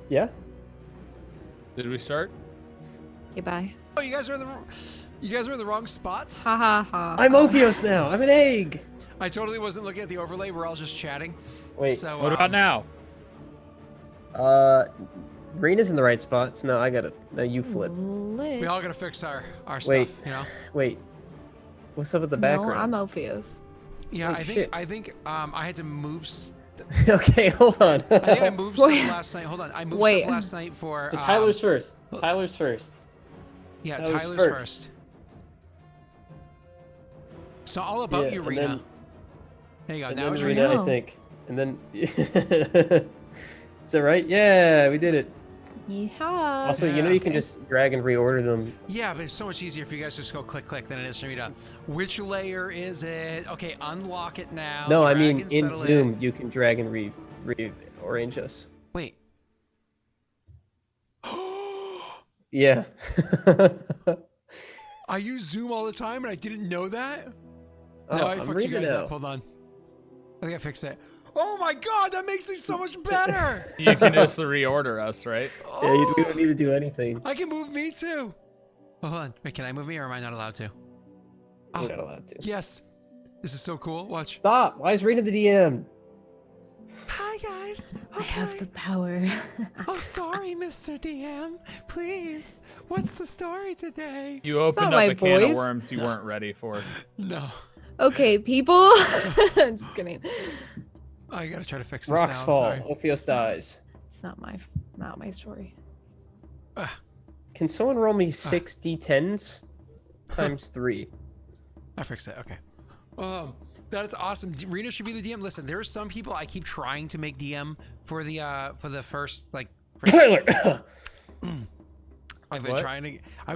Yeah. Did we start? Okay, bye. Oh, you guys are in the wrong spots. Ha ha ha. I'm Ophios now. I'm an egg. I totally wasn't looking at the overlay. We're all just chatting. Wait. So What about now? Rena's in the right spots. No, I got it. No, you flip. we all gotta fix our Wait. stuff. You know. Wait. What's up with the No, background? I'm Ophios. Yeah, Oh, shit. I think I had to move. Okay, hold on. I think I moved stuff last night. Hold on, I moved Wait. stuff last night for. So Tyler's first. Tyler's first. Yeah, Tyler's Tyler's first. first. So all about you, and Rena. then- There you go. And Now then it's Rena, Rena. Rena. I think. And then... Is that right? Yeah, we did it. Yeehaw. Also, you know you can just drag and reorder them. Yeah, but it's so much easier if you guys just go click than it is for me to. Which layer is it? Okay, unlock it now. No, I drag mean and in settle Zoom you can drag and rearrange us. Wait. Yeah. I use Zoom all the time and I didn't know that. Oh, No, I I'm fucked you reading guys it up. out. Hold on. I think I fixed it. Oh my god, that makes things so much better. You can just reorder us, right? Yeah, we don't need to do anything. I can move me too. Oh, hold on. Wait, can I move me or am I not allowed to? You're not allowed to. Yes. This is so cool. Watch. Stop! Why is Rena the DM? Hi guys. I have the power. Oh, sorry, Mr. DM. Please. What's the story today? You opened not up my a can voice. of worms you weren't ready for. No. Okay, people. Just kidding. I gotta try to fix this Rocks now. fall. Sorry. Ophios dies. It's not my story. Can someone roll me 6 d10s times 3? I fixed it. Okay. That's awesome. Rena should be the DM. Listen, there are some people I keep trying to make DM for the first like. Tyler. I've been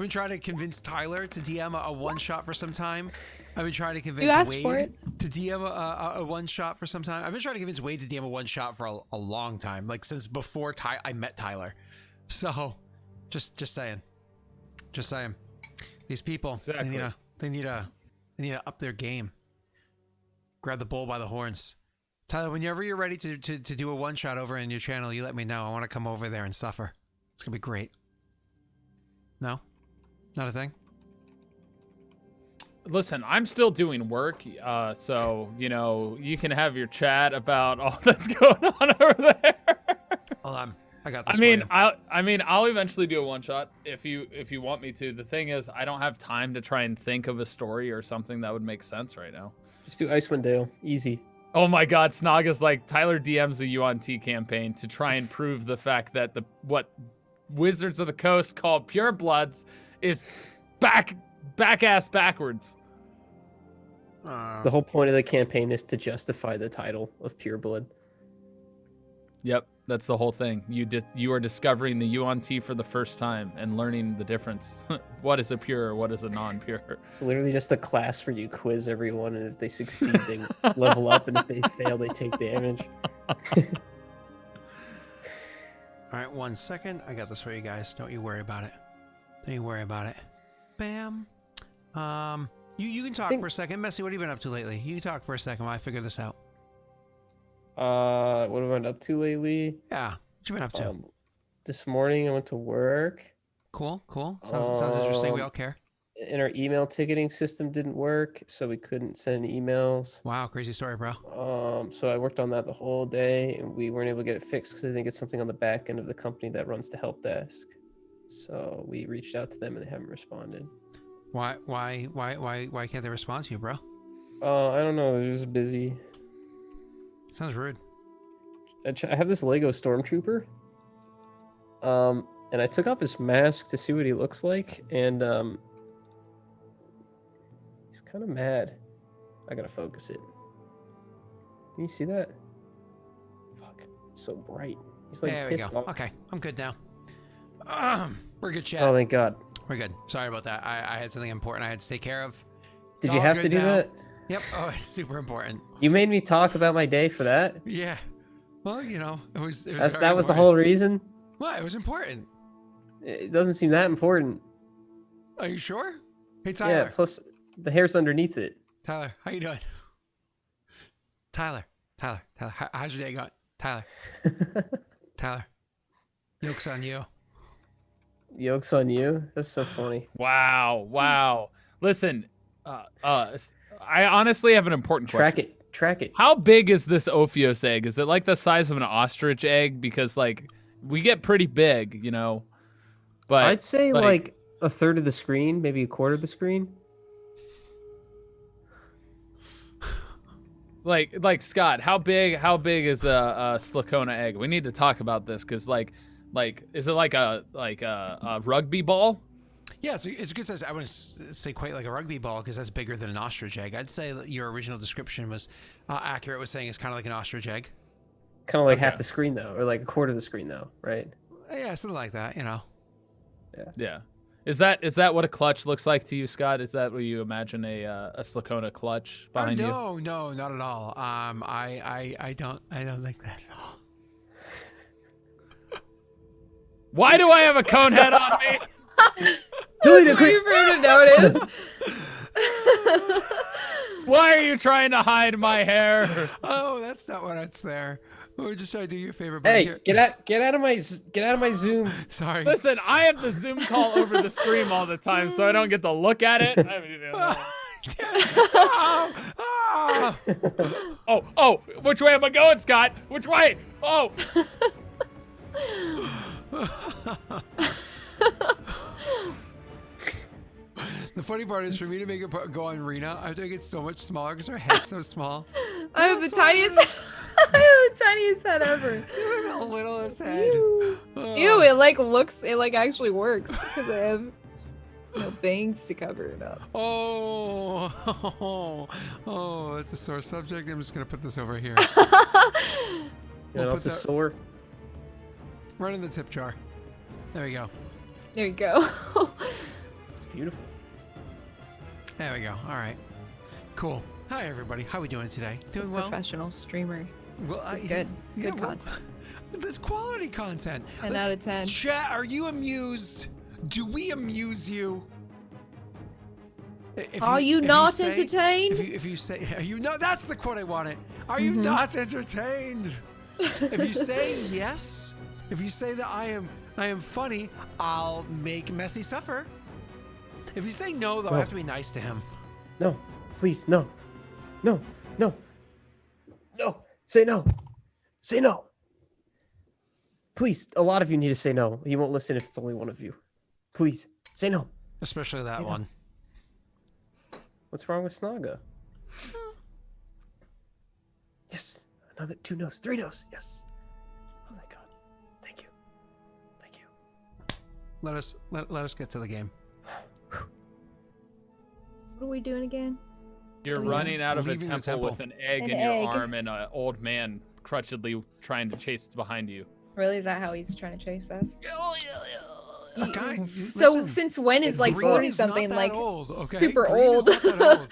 trying to convince Tyler to DM a one shot for some time. I've been trying to convince asked Wade for it. to DM a one shot for some time. I've been trying to convince Wade to DM a one shot for a long time, like since before I met Tyler. So, just saying. These people, Exactly. they need to up their game. Grab the bull by the horns. Tyler, whenever you're ready to do a one shot over in your channel, you let me know. I want to come over there and suffer. It's gonna be great. No? Not a thing? Listen, I'm still doing work, so, you know, you can have your chat about all that's going on over there. Hold on. I got this I mean, I'll eventually do a one shot if you want me to. The thing is, I don't have time to try and think of a story or something that would make sense right now. Just do Icewind Dale. Easy. Oh my God, Snaga's like, Tyler DMs a UNT campaign to try and prove the fact that what Wizards of the Coast call pure bloods is ass backwards. The whole point of the campaign is to justify the title of Pure Blood. Yep, that's the whole thing. You are discovering the UNT for the first time and learning the difference. What is a pure, what is a non-pure? It's literally just a class where you quiz everyone, and if they succeed, they level up, and if they fail, they take damage. All right, 1 second. I got this for you guys. Don't you worry about it. Bam. You can talk for a second. Messy, what have you been up to lately? You talk for a second while I figure this out. What have I been up to lately? Yeah. What you been up to? This morning I went to work. Cool. Sounds interesting. We all care. And our email ticketing system didn't work, so we couldn't send emails. Wow, crazy story, bro. So I worked on that the whole day, and we weren't able to get it fixed because I think it's something on the back end of the company that runs the help desk. So we reached out to them, and they haven't responded. Why can't they respond to you, bro? I don't know. They're just busy. Sounds rude. I have this Lego Stormtrooper. And I took off his mask to see what he looks like, and he's kind of mad. I gotta focus it. Can you see that? Fuck, it's so bright. He's like There we pissed go. off. Okay, I'm good now. We're good, chat. Oh, thank God. We're good. Sorry about that. I had something important I had to take care of. Did It's you all have to good do now. that? Yep. Oh, it's super important. You made me talk about my day for that? Yeah. Well, you know, it was That very was the important. whole reason? What? It was important. It doesn't seem that important. Are you sure? Hey, Tyler. Yeah, plus the hair's underneath it. Tyler, how you doing? Tyler. How's your day going? Tyler. Joke's on you. Yolks on you. That's so funny. Wow. Listen, I honestly have an important question. Track it. How big is this Ophios egg? Is it like the size of an ostrich egg? Because like we get pretty big, you know. But I'd say like a third of the screen, maybe a quarter of the screen. Like Scott, how big is a Slacona egg? We need to talk about this because like is it like a rugby ball? Yeah, it's a good size. I wouldn't say quite like a rugby ball because that's bigger than an ostrich egg. I'd say that your original description was accurate. Was saying it's kind of like an ostrich egg. Kind of like half the screen though, or like a quarter of the screen though, right? Yeah, something like that. You know. Yeah. Is that what a clutch looks like to you, Scott? Is that what you imagine a Slacona clutch behind you? No, not at all. I don't think that at all. Why do I have a cone head on me? Delete it Wait quick. for you to notice. Why are you trying to hide my hair? Oh, that's not why it's there. We're just trying to do you a favor. But Hey, here. get out of my Zoom. Sorry. Listen, I have the Zoom call over the stream all the time, so I don't get to look at it. I haven't even Oh, which way am I going, Scott? Which way? Oh. The funny part is for me to make it go on Rena, I have to make it so much smaller because her head's so small. I have the tiniest. I have the tiniest head ever. The littlest head. Ew, it like actually works because I have bangs to cover it up. Oh, that's a sore subject. I'm just gonna put this over here. And also sore. Right in the tip jar. There we go. There you go. It's beautiful. There we go. All right. Cool. Hi everybody. How we doing today? Doing well. Professional streamer. Well, Good. Good content. This quality content. 10 out of 10. Chat, are you amused? Do we amuse you? Are you not entertained? If you say, are you not? That's the quote I wanted. Are you not entertained? If you say yes, if you say that I am funny, I'll make Messi suffer. If you say no, though, I have to be nice to him. No, please, no. Say no. Say no. Please, a lot of you need to say no. He won't listen if it's only one of you. Please, say no. Especially that one. What's wrong with Snaga? Yes, another 2 no's, 3 no's. Yes. Oh my God. Thank you. Let us get to the game. What are we doing again? You're running out of a Leaving the temple with an egg An in egg. your arm and an old man crutchedly trying to chase behind you. Really? Is that how he's trying to chase us? Okay. So listen, since when is like Green 40 is not something that like old, okay? super Green is old? not that old.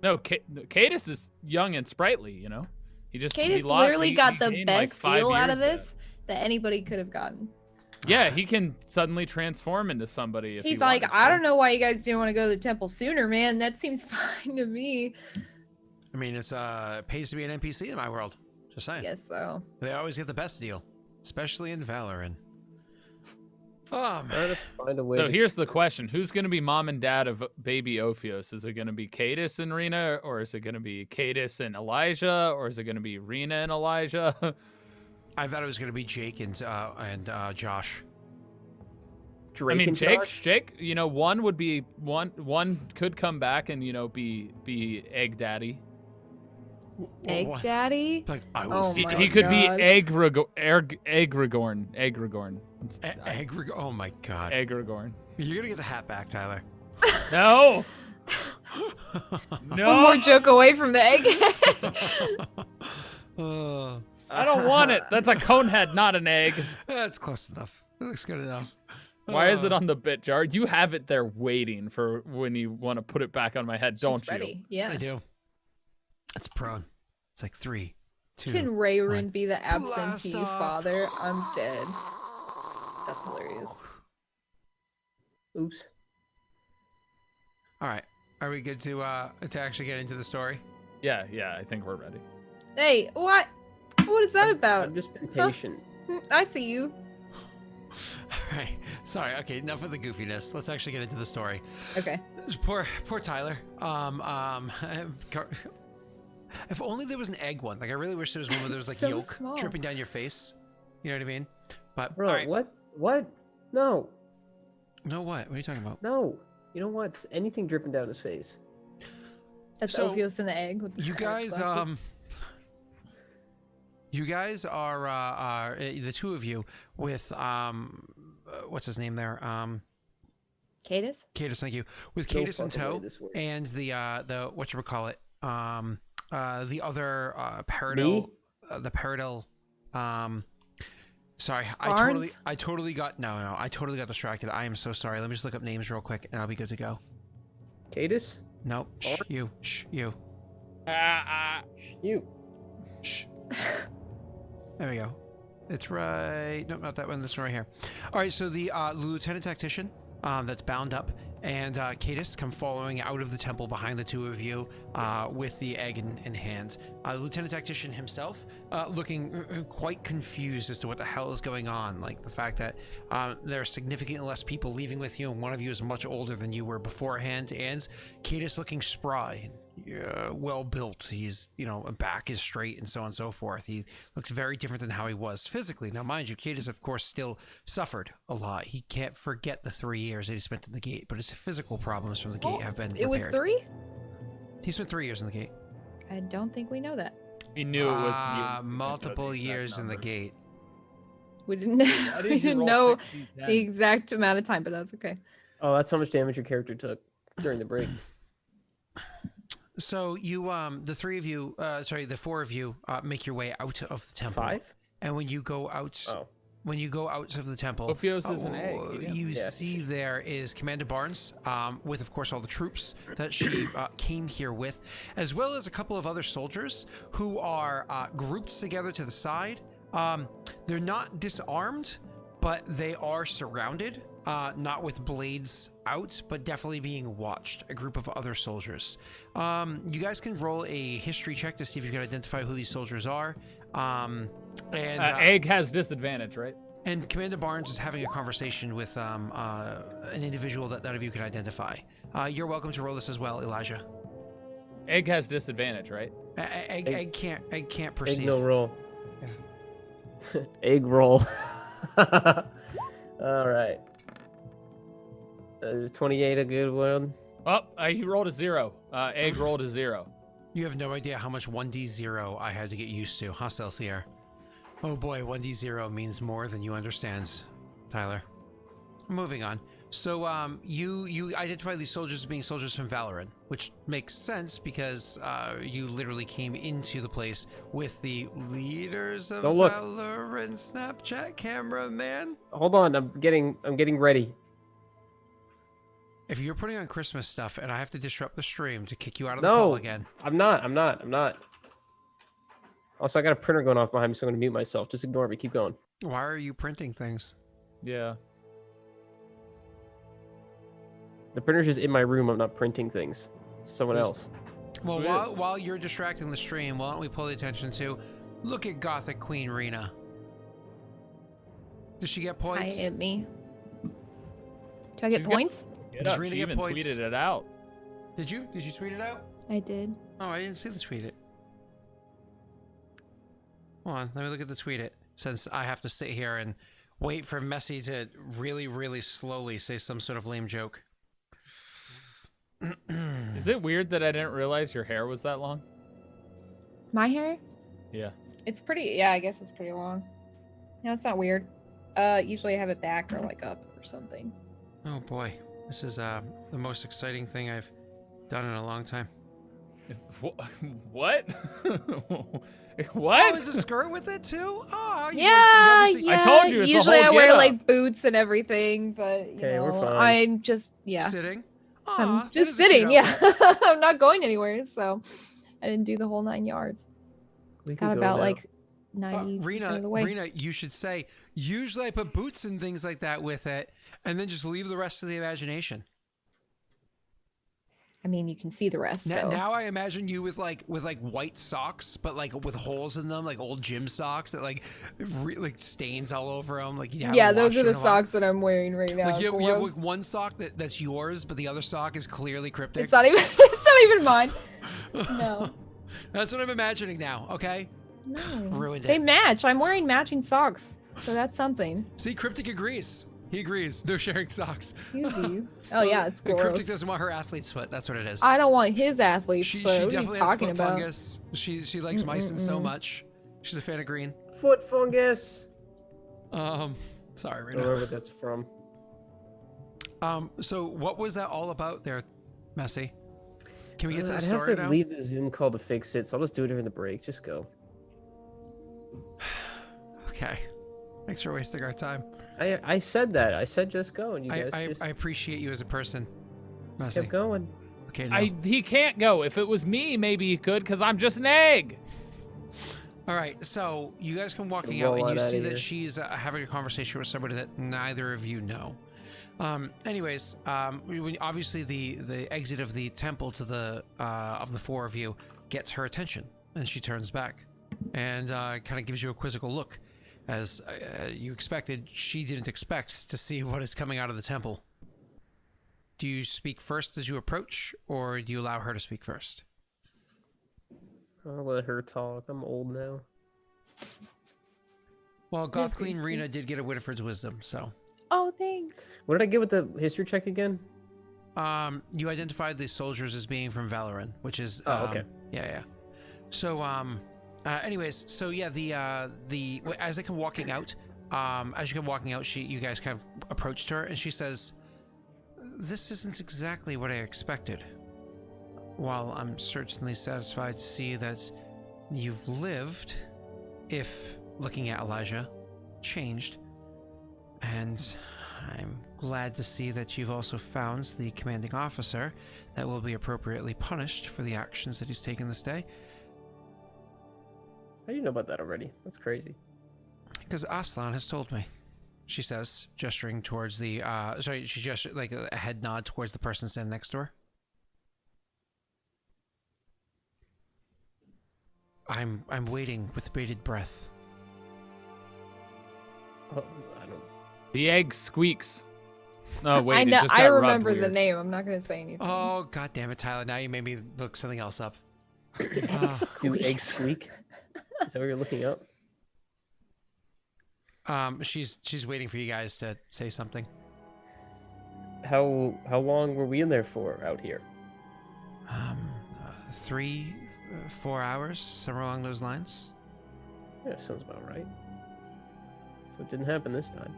No, Cadus is young and sprightly, you know? Cadus literally got the gained, like, best 5 deal out of years this that anybody could have gotten. Yeah, he can suddenly transform into somebody if He's he like, wanted I to. don't know why you guys didn't want to go to the temple sooner, man. That seems fine to me. I mean, it pays to be an NPC in my world. Just saying. Guess so. They always get the best deal, especially in Valorant. Oh Trying man. to find a way. So to here's the question. Who's going to be mom and dad of baby Ophios? Is it going to be Cadus and Rena, or is it going to be Cadus and Elijah, or is it going to be Rena and Elijah? I thought it was gonna be Jake and Josh. Drake I mean, and Jake, Josh? you know, one would be one could come back and, you know, be egg daddy. Egg What? Daddy? Like I will. Oh see my He could be God. Egregorn. Oh my god. Egregorn. You're gonna get the hat back, Tyler. No. One No. more joke away from the egg. I don't want it. That's a cone head, not an egg. That's close enough. It looks good enough. Why is it on the bit jar? You have it there waiting for when you want to put it back on my head, don't She's you? ready. Yeah. I do. It's prone. It's like 3, 2. Can Rayron one. be the Blast absentee off. father? I'm dead. That's hilarious. Oops. All right. Are we good to actually get into the story? Yeah, I think we're ready. Hey, what? What is that about? I've just been Huh? patient. I see you. All right. Sorry. Okay. Enough of the goofiness. Let's actually get into the story. Okay. Poor Tyler. If only there was an egg one. Like, I really wish there was one where there was like So yolk small. dripping down your face. You know what I mean? But Bro, all right. what? No, No, what? What are you talking about? no. You know what? It's anything dripping down his face. That's So, Ophios in the egg. With the You scarlet guys, glasses. you guys are the two of you with what's his name there? Cadis? Cadis, thank you. With No Cadis in fucking way tow, this works. and the whatchamacallit, the other Me? the Paradil, sorry, Barnes? I totally got distracted. I am so sorry. Let me just look up names real quick, and I'll be good to go. Cadis? Nope, you. You. Shh. There we go. It's right. Nope, not that one. This one right here. All right. So the lieutenant tactician that's bound up, and Cadis come following out of the temple behind the two of you with the egg in hand. The lieutenant tactician himself looking quite confused as to what the hell is going on. Like the fact that there are significantly less people leaving with you, and one of you is much older than you were beforehand, and Cadis looking spry. Well built. He's, back is straight and so on and so forth. He looks very different than how he was physically. Now, mind you, Cadis, of course, still suffered a lot. He can't forget the 3 years that he spent in the gate, but his physical problems from the gate have been It was repaired. 3? He spent 3 years in the gate. I don't think we know that. He knew it was you. Multiple years in the number. gate. We didn't know, Why we did you didn't roll know 6d10? the exact amount of time, but that's okay. Oh, that's how much damage your character took during the break. So you, the four of you, make your way out of the temple. 5? And when you go out, Oh. when you go out of the temple, Ophios is an egg. you Yeah. see there is Commander Barnes, with of course all the troops that she came here with, as well as a couple of other soldiers who are grouped together to the side. They're not disarmed, but they are surrounded. Not with blades out, but definitely being watched. A group of other soldiers. You guys can roll a history check to see if you can identify who these soldiers are. Egg has disadvantage, right? And Commander Barnes is having a conversation with an individual that none of you can identify. You're welcome to roll this as well, Elijah. Egg has disadvantage, right? Egg can't perceive. Egg no roll. Egg roll. All right. Is 28 a good one? Oh, he rolled a 0. Egg rolled a 0. You have no idea how much 1d0 I had to get used to, huh, Celsier? Oh boy, 1d0 means more than you understand, Tyler. Moving on. So, you identify these soldiers as being soldiers from Valorant, which makes sense because you literally came into the place with the leaders of Don't look. Valorant Snapchat cameraman. Hold on, I'm getting ready. If you're putting on Christmas stuff and I have to disrupt the stream to kick you out of the No, call again. I'm not. Also, I got a printer going off behind me, so I'm gonna mute myself. Just ignore me. Keep going. Why are you printing things? Yeah. The printer's just in my room. I'm not printing things. It's someone else. Well, Who is? while you're distracting the stream, why don't we pull the attention to, look at Gothic Queen Rena. Does she get Hi, points? hit me. Do I get She's got- points? Get Does up. Rena She get even points? tweeted it out. Did you tweet it out? I did. Oh, I didn't see the tweet it. Hold on, let me look at the tweet it, since I have to sit here and wait for Messi to really, really slowly say some sort of lame joke. Is it weird that I didn't realize your hair was that long? My hair? Yeah. It's pretty, yeah, I guess it's pretty long. No, it's not weird. Usually I have it back or like up or something. Oh boy, this is the most exciting thing I've done in a long time. What? Oh, What? is a skirt with it too? Oh, you Yeah, obviously- yeah. I told you, it's a Usually whole I wear get-up. like boots and everything, but you Okay, we're know, fine. I'm just Sitting. Aw, I'm that just is a cute sitting. Yeah, outfit. I'm not going anywhere, so I didn't do the whole 9 yards. We can Got go about now. like 90% of the way. Rena, you should say, usually I put boots and things like that with it, and then just leave the rest to the imagination. I mean, you can see the rest. Now, So. now I imagine you with like white socks, but like with holes in them, like old gym socks that like like stains all over them. Like you haven't Yeah, those washed are the in a while. socks that I'm wearing right now. Like you have Gross. like one sock that's yours, but the other sock is clearly cryptic. It's not even. It's not even mine. No. That's what I'm imagining now. Okay. No. Ruined They it. match. I'm wearing matching socks, so that's something. See, cryptic agrees. He agrees. They're sharing socks. Excuse you. Oh yeah, it's And gross. Cryptic doesn't want her athlete's foot. That's what it is. I don't want his athlete's She foot. What are you definitely has talking foot about? fungus. She likes Mycin so much. She's a fan of green. Foot fungus. Sorry, I Rita. don't know where that's from. So what was that all about there, Messy? Can we get to the I'd story have to now? leave the Zoom call to fix it, so I'll just do it during the break. Just go. Okay. Thanks for wasting our time. I said that. I said just go, and you guys just I appreciate you as a person, Messy. kept going. Okay, no. He can't go. If it was me, maybe he could, because I'm just an egg. All right, so you guys come walking Roll out, and on you outta see that here. she's having a conversation with somebody that neither of you know. Anyways, obviously the exit of the temple to the of the four of you gets her attention, and she turns back and kind of gives you a quizzical look, as you expected. She didn't expect to see what is coming out of the temple. Do you speak first as you approach, or do you allow her to speak first? I'll let her talk. I'm old now. Well, God Yes, Queen please, Rena please. did get a Whitford's wisdom, so. Oh, thanks. What did I get with the history check again? You identified the soldiers as being from Valoran, which is Oh, okay. Yeah. So anyways, so yeah, the as they come walking out, you guys kind of approached her, and she says, "This isn't exactly what I expected. While I'm certainly satisfied to see that you've lived, if looking at Elijah, changed, and I'm glad to see that you've also found the commanding officer that will be appropriately punished for the actions that he's taken this day." How do you know about that already? That's crazy. Because Aslan has told me, she says, gesturing towards the, she gestured like a head nod towards the person standing next to her. I'm waiting with bated breath. Oh, I don't. The egg squeaks. Oh wait, I it know. just I got rubbed remember the weird. name. I'm not gonna say anything. Oh, God damn it, Tyler. Now you made me look something else up. Do eggs squeak? Is that what you're looking up? She's waiting for you guys to say something. How long were we in there for out here? 3, 4 hours, somewhere along those lines. Yeah, sounds about right. So it didn't happen this time.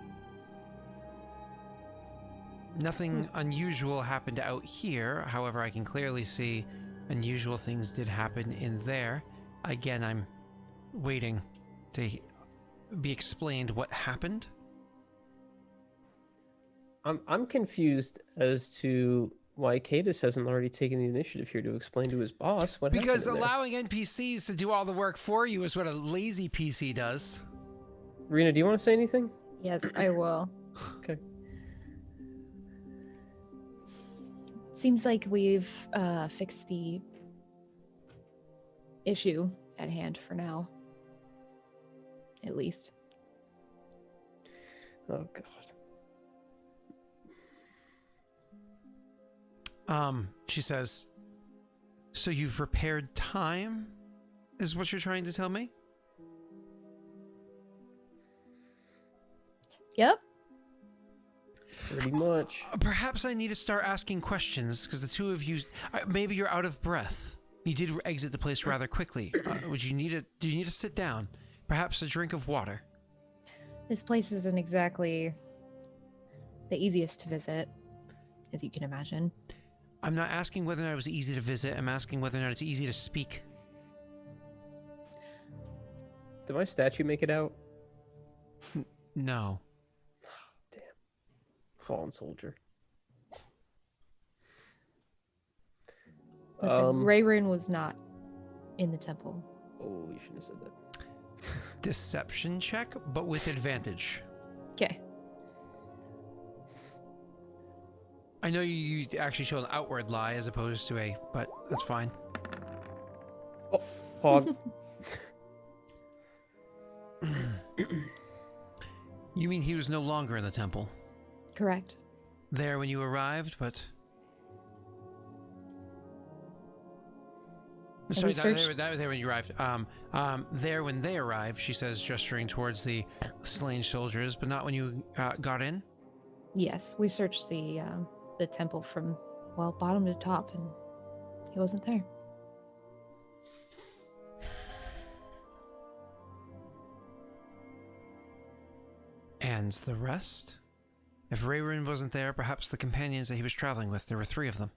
Nothing unusual happened out here. However, I can clearly see unusual things did happen in there. Again, I'm waiting to be explained what happened. I'm confused as to why Cadus hasn't already taken the initiative here to explain to his boss what happened. Because in there. allowing NPCs to do all the work for you is what a lazy PC does. Rena, do you want to say anything? Yes, I will. Okay. Seems like we've fixed the issue at hand for now. At least. Oh God. She says, "So you've repaired time, is what you're trying to tell me?" Yep. Pretty much. Perhaps I need to start asking questions, because the two of you, maybe you're out of breath. You did exit the place rather quickly. Do you need to sit down? Perhaps a drink of water? This place isn't exactly the easiest to visit, as you can imagine. I'm not asking whether or not it was easy to visit. I'm asking whether or not it's easy to speak. Did my statue make it out? No. Damn. Fallen soldier. Listen, Rayron was not in the temple. Oh, you shouldn't have said that. Deception check, but with advantage. Okay. I know you actually show an outward lie as opposed to a, but that's fine. Oh, Pog. You mean he was no longer in the temple? Correct. There when you arrived, but... And Sorry, we searched- that was there when you arrived. There when they arrived, she says, gesturing towards the slain soldiers, but not when you got in? Yes, we searched the temple from, well, bottom to top, and he wasn't there. And the rest? If Rayrin wasn't there, perhaps the companions that he was traveling with, there were 3 of them.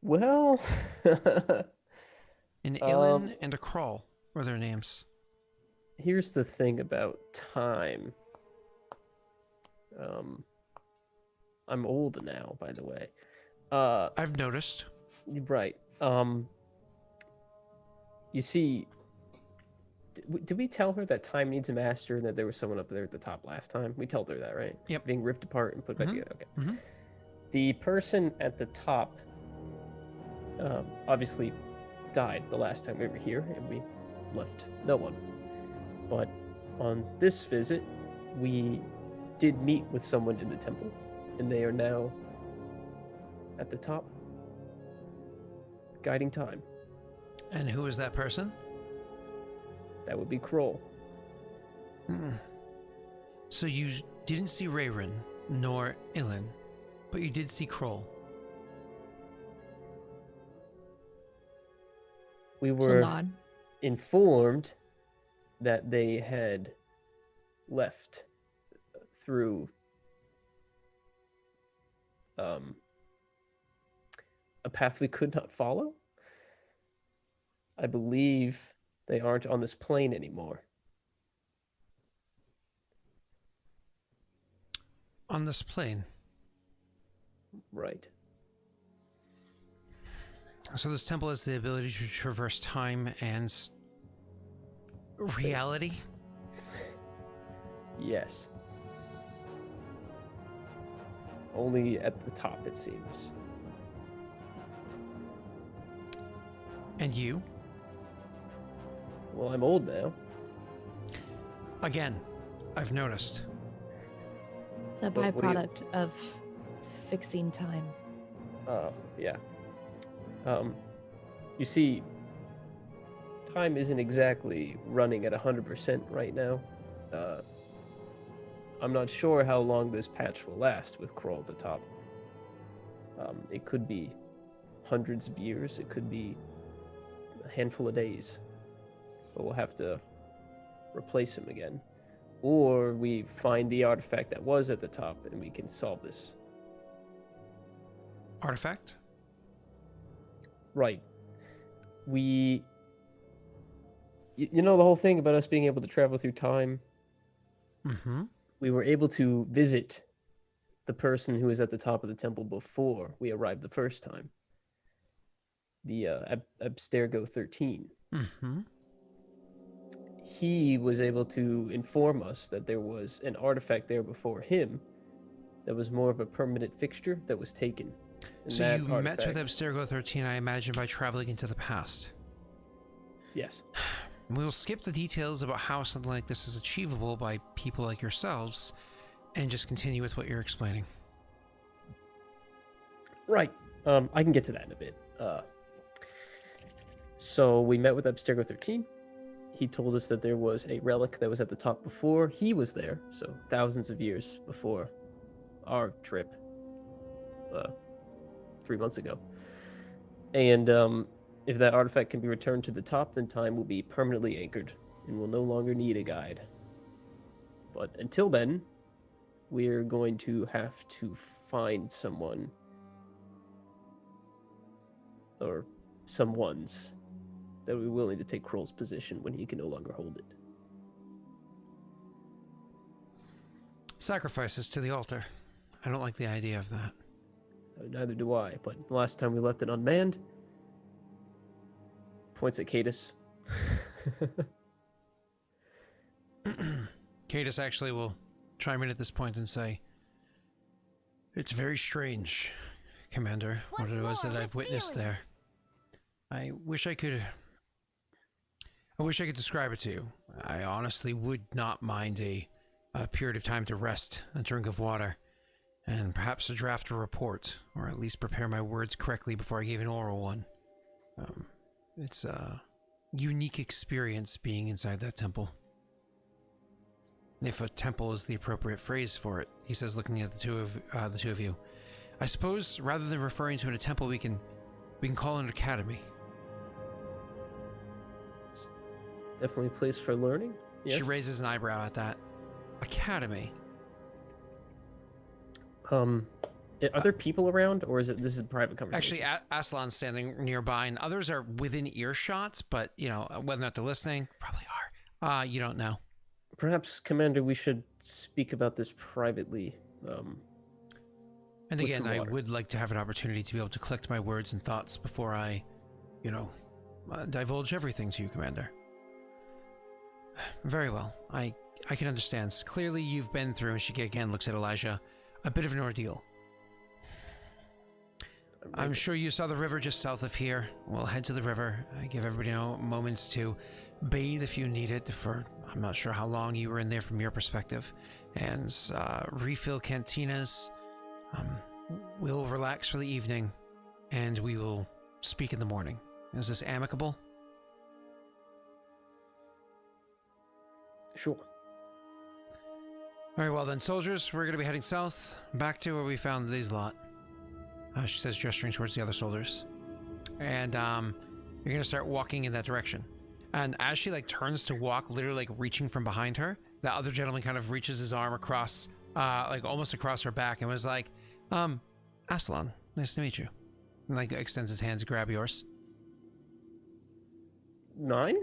Well, An Ilan and a Crawl were their names. here's the thing about time. I'm old now, by the way. I've noticed. Right. You see, did we tell her that time needs a master and that there was someone up there at the top last time? We told her that, right? Yep. Being ripped apart and put back Mhm. together. Okay. Mhm. The person at the top obviously died the last time we were here, and we left no one. But on this visit, we did meet with someone in the temple, and they are now at the top, guiding time. And who is that person? That would be Kroll. So you didn't see Rayrin, nor Ilan, but you did see Kroll. We She'll were nod. informed that they had left through a path we could not follow. I believe they aren't on this plane anymore. On this plane. Right. So this temple has the ability to traverse time and reality? Yes. Only at the top, it seems. And you? Well, I'm old now. Again, I've noticed. It's a But what do you- byproduct of fixing time. Oh, yeah. You see, time isn't exactly running at 100% right now. I'm not sure how long this patch will last with Kroll at the top. It could be hundreds of years. It could be a handful of days. But we'll have to replace him again. Or we find the artifact that was at the top and we can solve this. Artifact? Right. You know the whole thing about us being able to travel through time? Mm-hmm. We were able to visit the person who was at the top of the temple before we arrived the first time. The Abstergo 13. Mm-hmm. He was able to inform us that there was an artifact there before him that was more of a permanent fixture that was taken. And So that you met with artifact- Abstergo 13, I imagine, by traveling into the past. Yes. We'll skip the details about how something like this is achievable by people like yourselves and just continue with what you're explaining. Right. I can get to that in a bit. So we met with Abstergo 13. He told us that there was a relic that was at the top before he was there, so thousands of years before our trip 3 months ago. And if that artifact can be returned to the top, then time will be permanently anchored and will no longer need a guide. But until then, we're going to have to find someone or someones that will be willing to take Kroll's position when he can no longer hold it. Sacrifices to the altar. I don't like the idea of that. Neither do I, but the last time we left it unmanned, points at Cadus. Cadus actually will chime in at this point and say, It's very strange, Commander, what it was that I've witnessed there. I wish I could describe it to you. I honestly would not mind a period of time to rest, a drink of water, and perhaps a draft a report, or at least prepare my words correctly before I gave an oral one. It's a unique experience being inside that temple. If a temple is the appropriate phrase for it, he says, looking at the two of you. I suppose rather than referring to it a temple, we can call it an academy. It's definitely a place for learning. Yes. She raises an eyebrow at that. Academy. Are there people around, or this is a private conversation? Actually, Aslan's standing nearby, and others are within earshot, but, whether or not they're listening, probably are. You don't know. Perhaps, Commander, we should speak about this privately. And again, I would like to have an opportunity to be able to collect my words and thoughts before I, divulge everything to you, Commander. Very well. I can understand. Clearly, you've been through, and she again looks at Elijah, a bit of an ordeal. I'm sure you saw the river just south of here. We'll head to the river. I give everybody moments to bathe if you need it for, I'm not sure how long you were in there from your perspective. And refill cantinas. We'll relax for the evening, and we will speak in the morning. Is this amicable? Sure. Very well then, soldiers. We're going to be heading south, back to where we found these lot. She says, gesturing towards the other soldiers. And you're going to start walking in that direction. And as she turns to walk, literally reaching from behind her, the other gentleman kind of reaches his arm across, almost across her back, and was like, Aslan, nice to meet you. And extends his hand to grab yours. 9?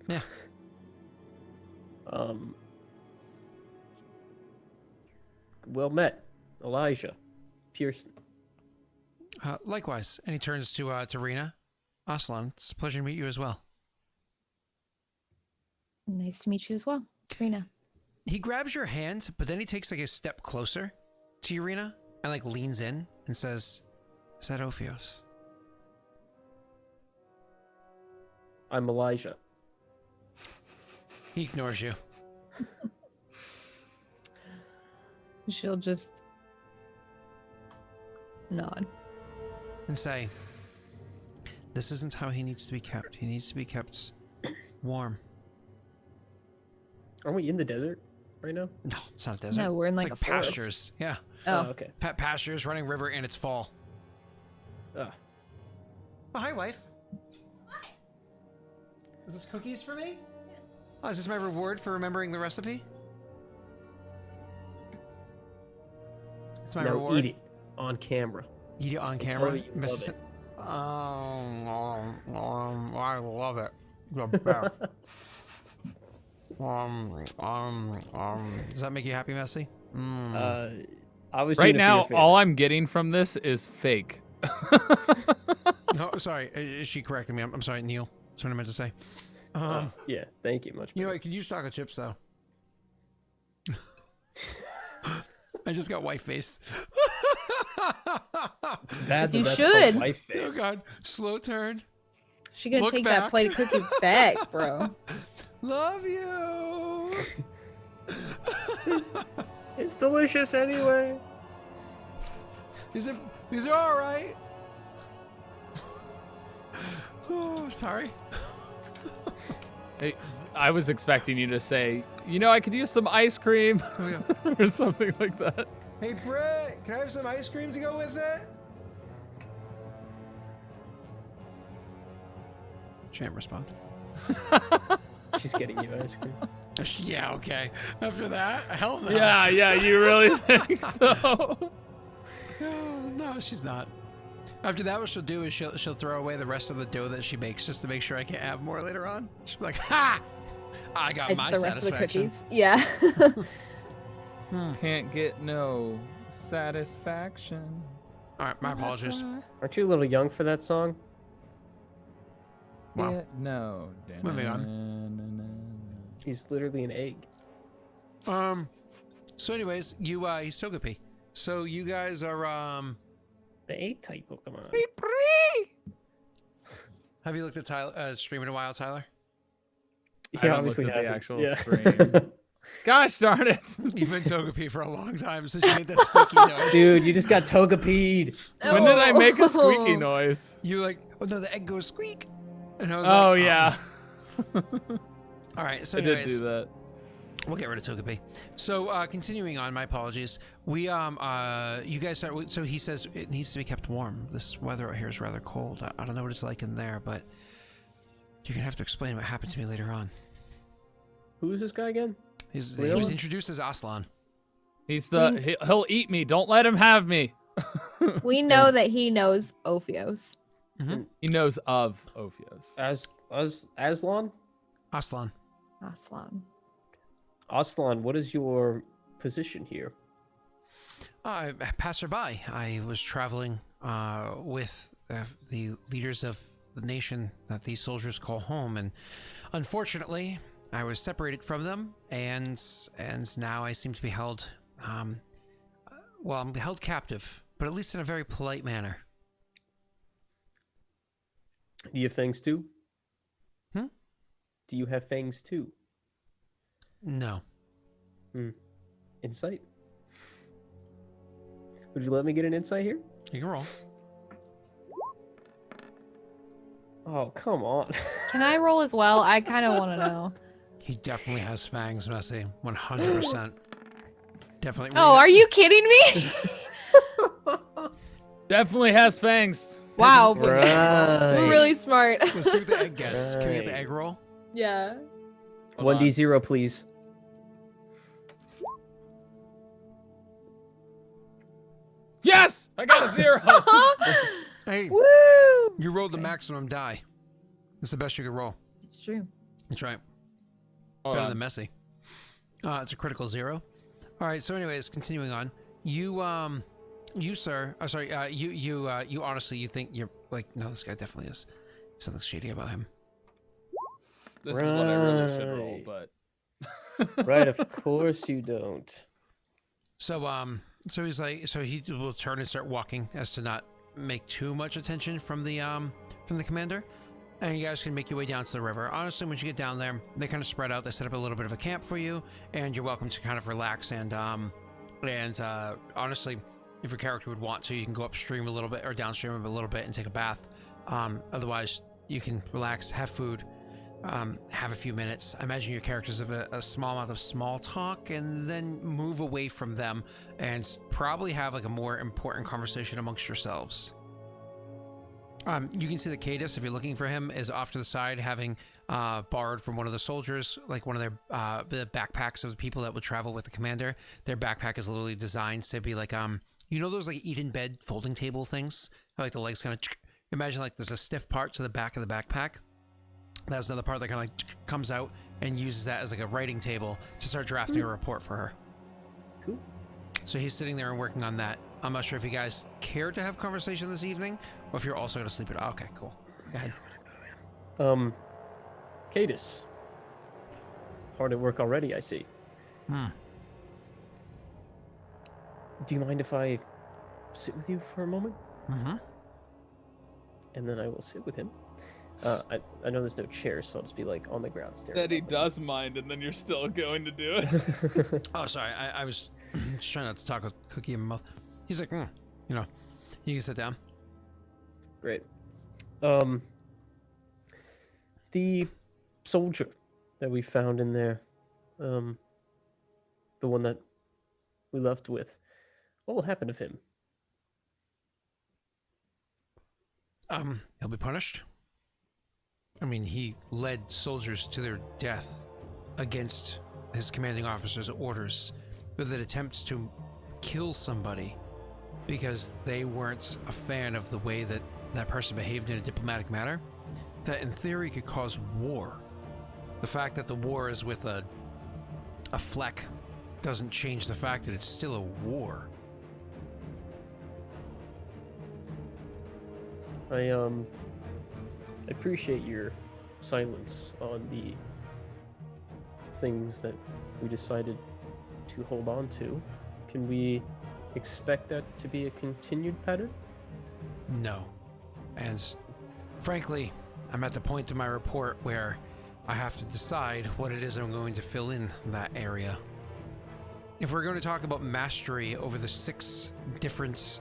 Yeah. Well met, Elijah Pearson. Likewise. And he turns to Rena. Aslan, it's a pleasure to meet you as well. Nice to meet you as well, Rena. He grabs your hand, but then he takes a step closer to you, Rena, and leans in and says, "Is that Ophios?" I'm Elijah. He ignores you. She'll just nod. And say, "This isn't how he needs to be kept. He needs to be kept warm." Are we in the desert right now? No, it's not a desert. No, we're in it's a forest. pastures. Yeah. Oh, Okay. Pastures, running river, and it's fall. Ah, Oh, hi, wife. Hi. Is this cookies for me? Oh, is this my reward for remembering the recipe? It's my now reward. eat it on camera. Eat it on And camera. tell her you love it. I love it. The best. Does that make you happy, Messi? I was Right doing it for now, your favor. all I'm getting from this is fake. No, sorry. Is she correcting me? I'm sorry, Neil. That's what I meant to say. Yeah, thank you much. You know, I could use chocolate chips, though. I just got white face. It's bad that You that's should. called white Oh, face. God. Slow turn. she gonna Look take back. that plate of cookies back, bro. Love you. It's delicious anyway. These are all right. Oh, sorry. Hey, I was expecting you to say, I could use some ice cream Oh, yeah. or something like that. Hey, Brett, can I have some ice cream to go with it? She didn't respond. She's getting you ice cream. Yeah, okay. After that, hell no. Yeah, you really think so? No, she's not. After that, what she'll do is she'll throw away the rest of the dough that she makes just to make sure I can't have more later on. She'll be like, "Ha! I got It's my the rest of the satisfaction." cookies. Yeah. Can't get no satisfaction. All right, my apologies. Aren't you a little young for that song? Wow. Yeah, no. Moving on. He's literally an egg. So anyways, he's Togepi. So you guys are The A-type Pokemon. have you looked at Tyler stream in a while, Tyler? I He haven't obviously looked at the hasn't. actual Yeah. stream. Gosh darn it! You've been Togepi for a long time since you made that squeaky noise. Dude, you just got Togepi'd. When did I make a Oh. squeaky noise? You like, oh no, the egg goes squeak. And I was Oh like, yeah, All right, so I did anyways, do that. we'll get rid of Togepi. So continuing on, my apologies. We you guys start. So he says it needs to be kept warm. This weather out here is rather cold. I don't know what it's like in there, but you're gonna have to explain what happened to me later on. Who is this guy again? He was Really? introduced as Aslan. He's he'll eat me. Don't let him have me. We know that he knows Ophios. He knows of Ophios. Aslan? Aslan. Aslan. Aslan, what is your position here? Passerby. I was traveling with the leaders of the nation that these soldiers call home, and unfortunately, I was separated from them, and now I seem to be held. Well, I'm held captive, but at least in a very polite manner. Do you have fangs too? Hmm? Do you have fangs too? No. Insight? Would you let me get an insight here? You can roll. Oh, come on. Can I roll as well? I kind of want to know. He definitely has fangs, Messi. 100%. Definitely. Oh, are you kidding me? Definitely has fangs. Wow. Right. That's really smart. Let's see what the egg gets. Can we get the Right. egg roll? Yeah. Hold on. 1d0, please. Yes, I got a 0. Hey, Woo! you rolled the maximum die. That's the best you could roll. It's true. That's right. Hold Better on. than Messi. It's a critical 0. All right. So, anyways, continuing on. You sir. Sorry. You honestly, you think you're like, no, this guy definitely is something shady about him. This is what I really should roll, Right. but Right, of course you don't. So, so he's like, so he will turn and start walking as to not make too much attention from the commander. And you guys can make your way down to the river. Honestly, once you get down there, they kind of spread out. They set up a little bit of a camp for you, and you're welcome to kind of relax. And honestly, if your character would want to, you can go upstream a little bit or downstream a little bit and take a bath. Otherwise, you can relax, have food, have a few minutes. I imagine your characters have a small amount of small talk, and then move away from them and probably have like a more important conversation amongst yourselves. You can see that Cadus, if you're looking for him, is off to the side, having borrowed from one of the soldiers, like one of their the backpacks of the people that would travel with the commander. Their backpack is literally designed to be like, you know those like eat-in bed folding table things? How like the legs kind of, imagine like there's a stiff part to the back of the backpack. That's another part that kind of like comes out and uses that as like a writing table to start drafting a report for her. Cool. So he's sitting there and working on that. I'm not sure if you guys care to have conversation this evening, or if you're also going to sleep it. Oh, okay, cool. Go ahead. Cadus. Hard at work already, I see. Do you mind if I sit with you for a moment? Mm-hmm. And then I will sit with him. I know there's no chairs, so I'll just be like on the ground staring. that he up at does mind, and then you're still going to do it. him. Oh, sorry. I was just trying not to talk with Cookie in my mouth. He's like, you know, you can sit down. Great. The soldier that we found in there, the one that we left with, what will happen to him? He'll be punished. I mean, he led soldiers to their death against his commanding officer's orders with an attempt to kill somebody because they weren't a fan of the way that that person behaved in a diplomatic manner. That in theory could cause war. The fact that the war is with a fleck doesn't change the fact that it's still a war. I appreciate your silence on the things that we decided to hold on to. Can we expect that to be a continued pattern? No. And frankly, I'm at the point in my report where I have to decide what it is I'm going to fill in that area. If we're going to talk about mastery over the 6 different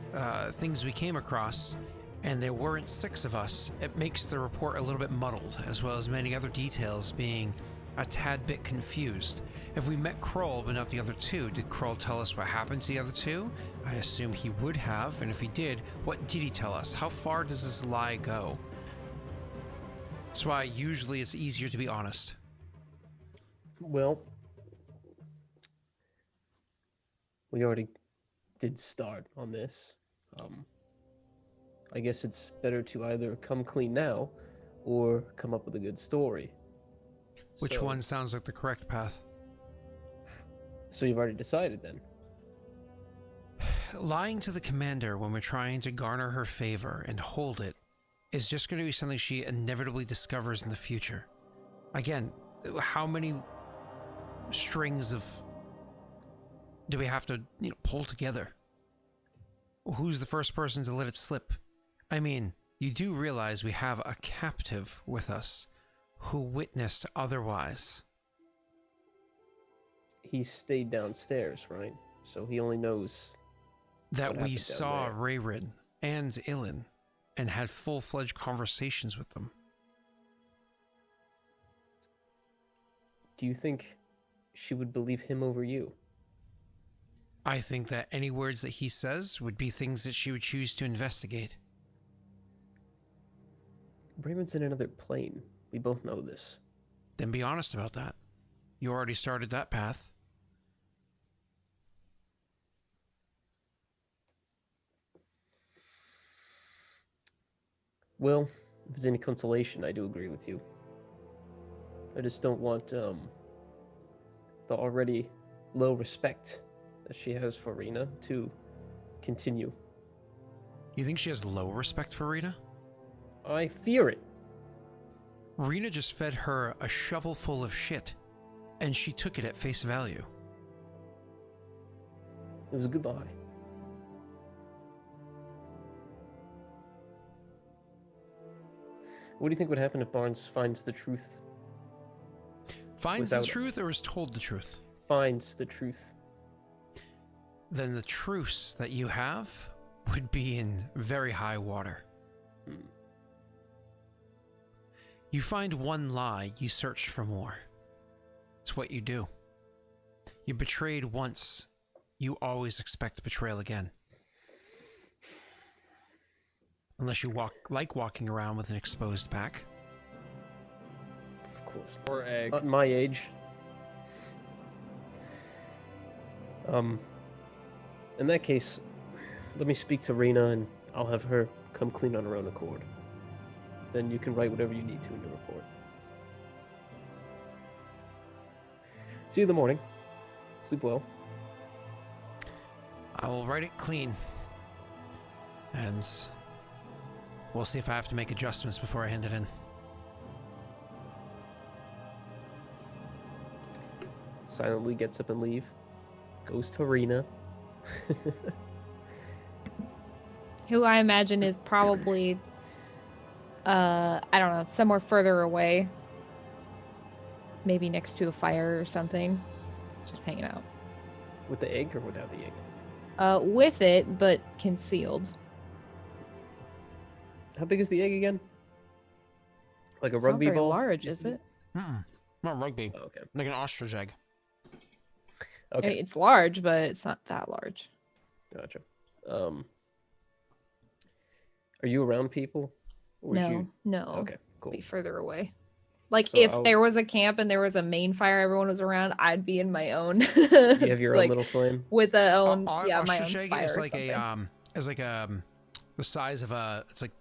things we came across, and there weren't 6 of us, it makes the report a little bit muddled, as well as many other details being a tad bit confused. If we met Kroll but not the other 2, did Kroll tell us what happened to the other 2? I assume he would have, and if he did, what did he tell us? How far does this lie go? That's why usually it's easier to be honest. Well, we already did start on this. I guess it's better to either come clean now or come up with a good story. Which one sounds like the correct path? So you've already decided then? Lying to the commander when we're trying to garner her favor and hold it is just going to be something she inevitably discovers in the future. Again, how many strings of do we have to pull together? Who's the first person to let it slip? I mean, you do realize we have a captive with us who witnessed otherwise. He stayed downstairs, right? So he only knows that what we happened saw down Rayrin and Ilin and had full-fledged conversations with them. Do you think she would believe him over you? I think that any words that he says would be things that she would choose to investigate. Raymond's in another plane. We both know this. Then be honest about that. You already started that path. Well, if it's any consolation, I do agree with you. I just don't want the already low respect that she has for Rena to continue. You think she has low respect for Rena? I fear it. Rena just fed her a shovel full of shit, and she took it at face value. It was a good lie. What do you think would happen if Barnes finds the truth? Finds the truth or is told the truth? Finds the truth. Then the truce that you have would be in very high water. You find one lie, you search for more. It's what you do. You betrayed once, you always expect betrayal again. Unless you like walking around with an exposed back. Of course. Or egg. Not my age. In that case, let me speak to Rena and I'll have her come clean on her own accord. Then you can write whatever you need to in your report. See you in the morning. Sleep well. I will write it clean. And we'll see if I have to make adjustments before I hand it in. Silently gets up and leave. Goes to Rena. Who I imagine is probably, I don't know, somewhere further away. Maybe next to a fire or something. Just hanging out. With the egg or without the egg? With it, but concealed. How big is the egg again? Like a It's rugby not very ball? large, is it? Not rugby. Oh, okay. Like an ostrich egg. I Okay. mean, it's large, but it's not that large. Gotcha. Are you around people? Or was No, you... no. Okay, cool. Be further away. Like So if I'll- there was a camp and there was a main fire, everyone was around, I'd be in my own. You have your own little flame? with a own, my Ostrich own egg fire is or like something. the size of it's like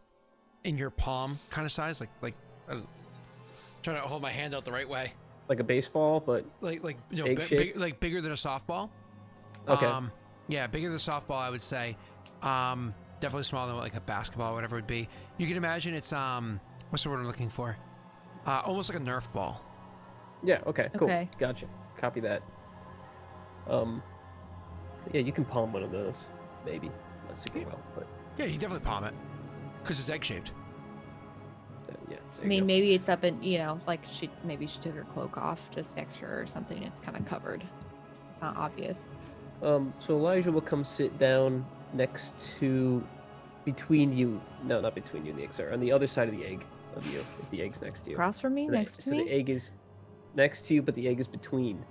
in your palm kind of size, trying to hold my hand out the right way, Like a baseball, but egg-shaped? like bigger than a softball. Okay. Yeah, bigger than a softball, I would say. Definitely smaller than like a basketball, or whatever it would be. You can imagine it's what's the word I'm looking for? Almost like a Nerf ball. Yeah, okay, cool. Okay. Gotcha. Copy that. Yeah, you can palm one of those. maybe not super well, but Yeah, you definitely palm it because it's egg shaped. yeah. I mean, maybe it's up in, like maybe she took her cloak off just next to her or something. It's kind of covered. It's not obvious. So Elijah will come sit down between you. No, not between you and the egg. Sorry, on the other side of the egg of you. If the egg's next to you. Across from me, next to so me. the egg is next to you, but the egg is between.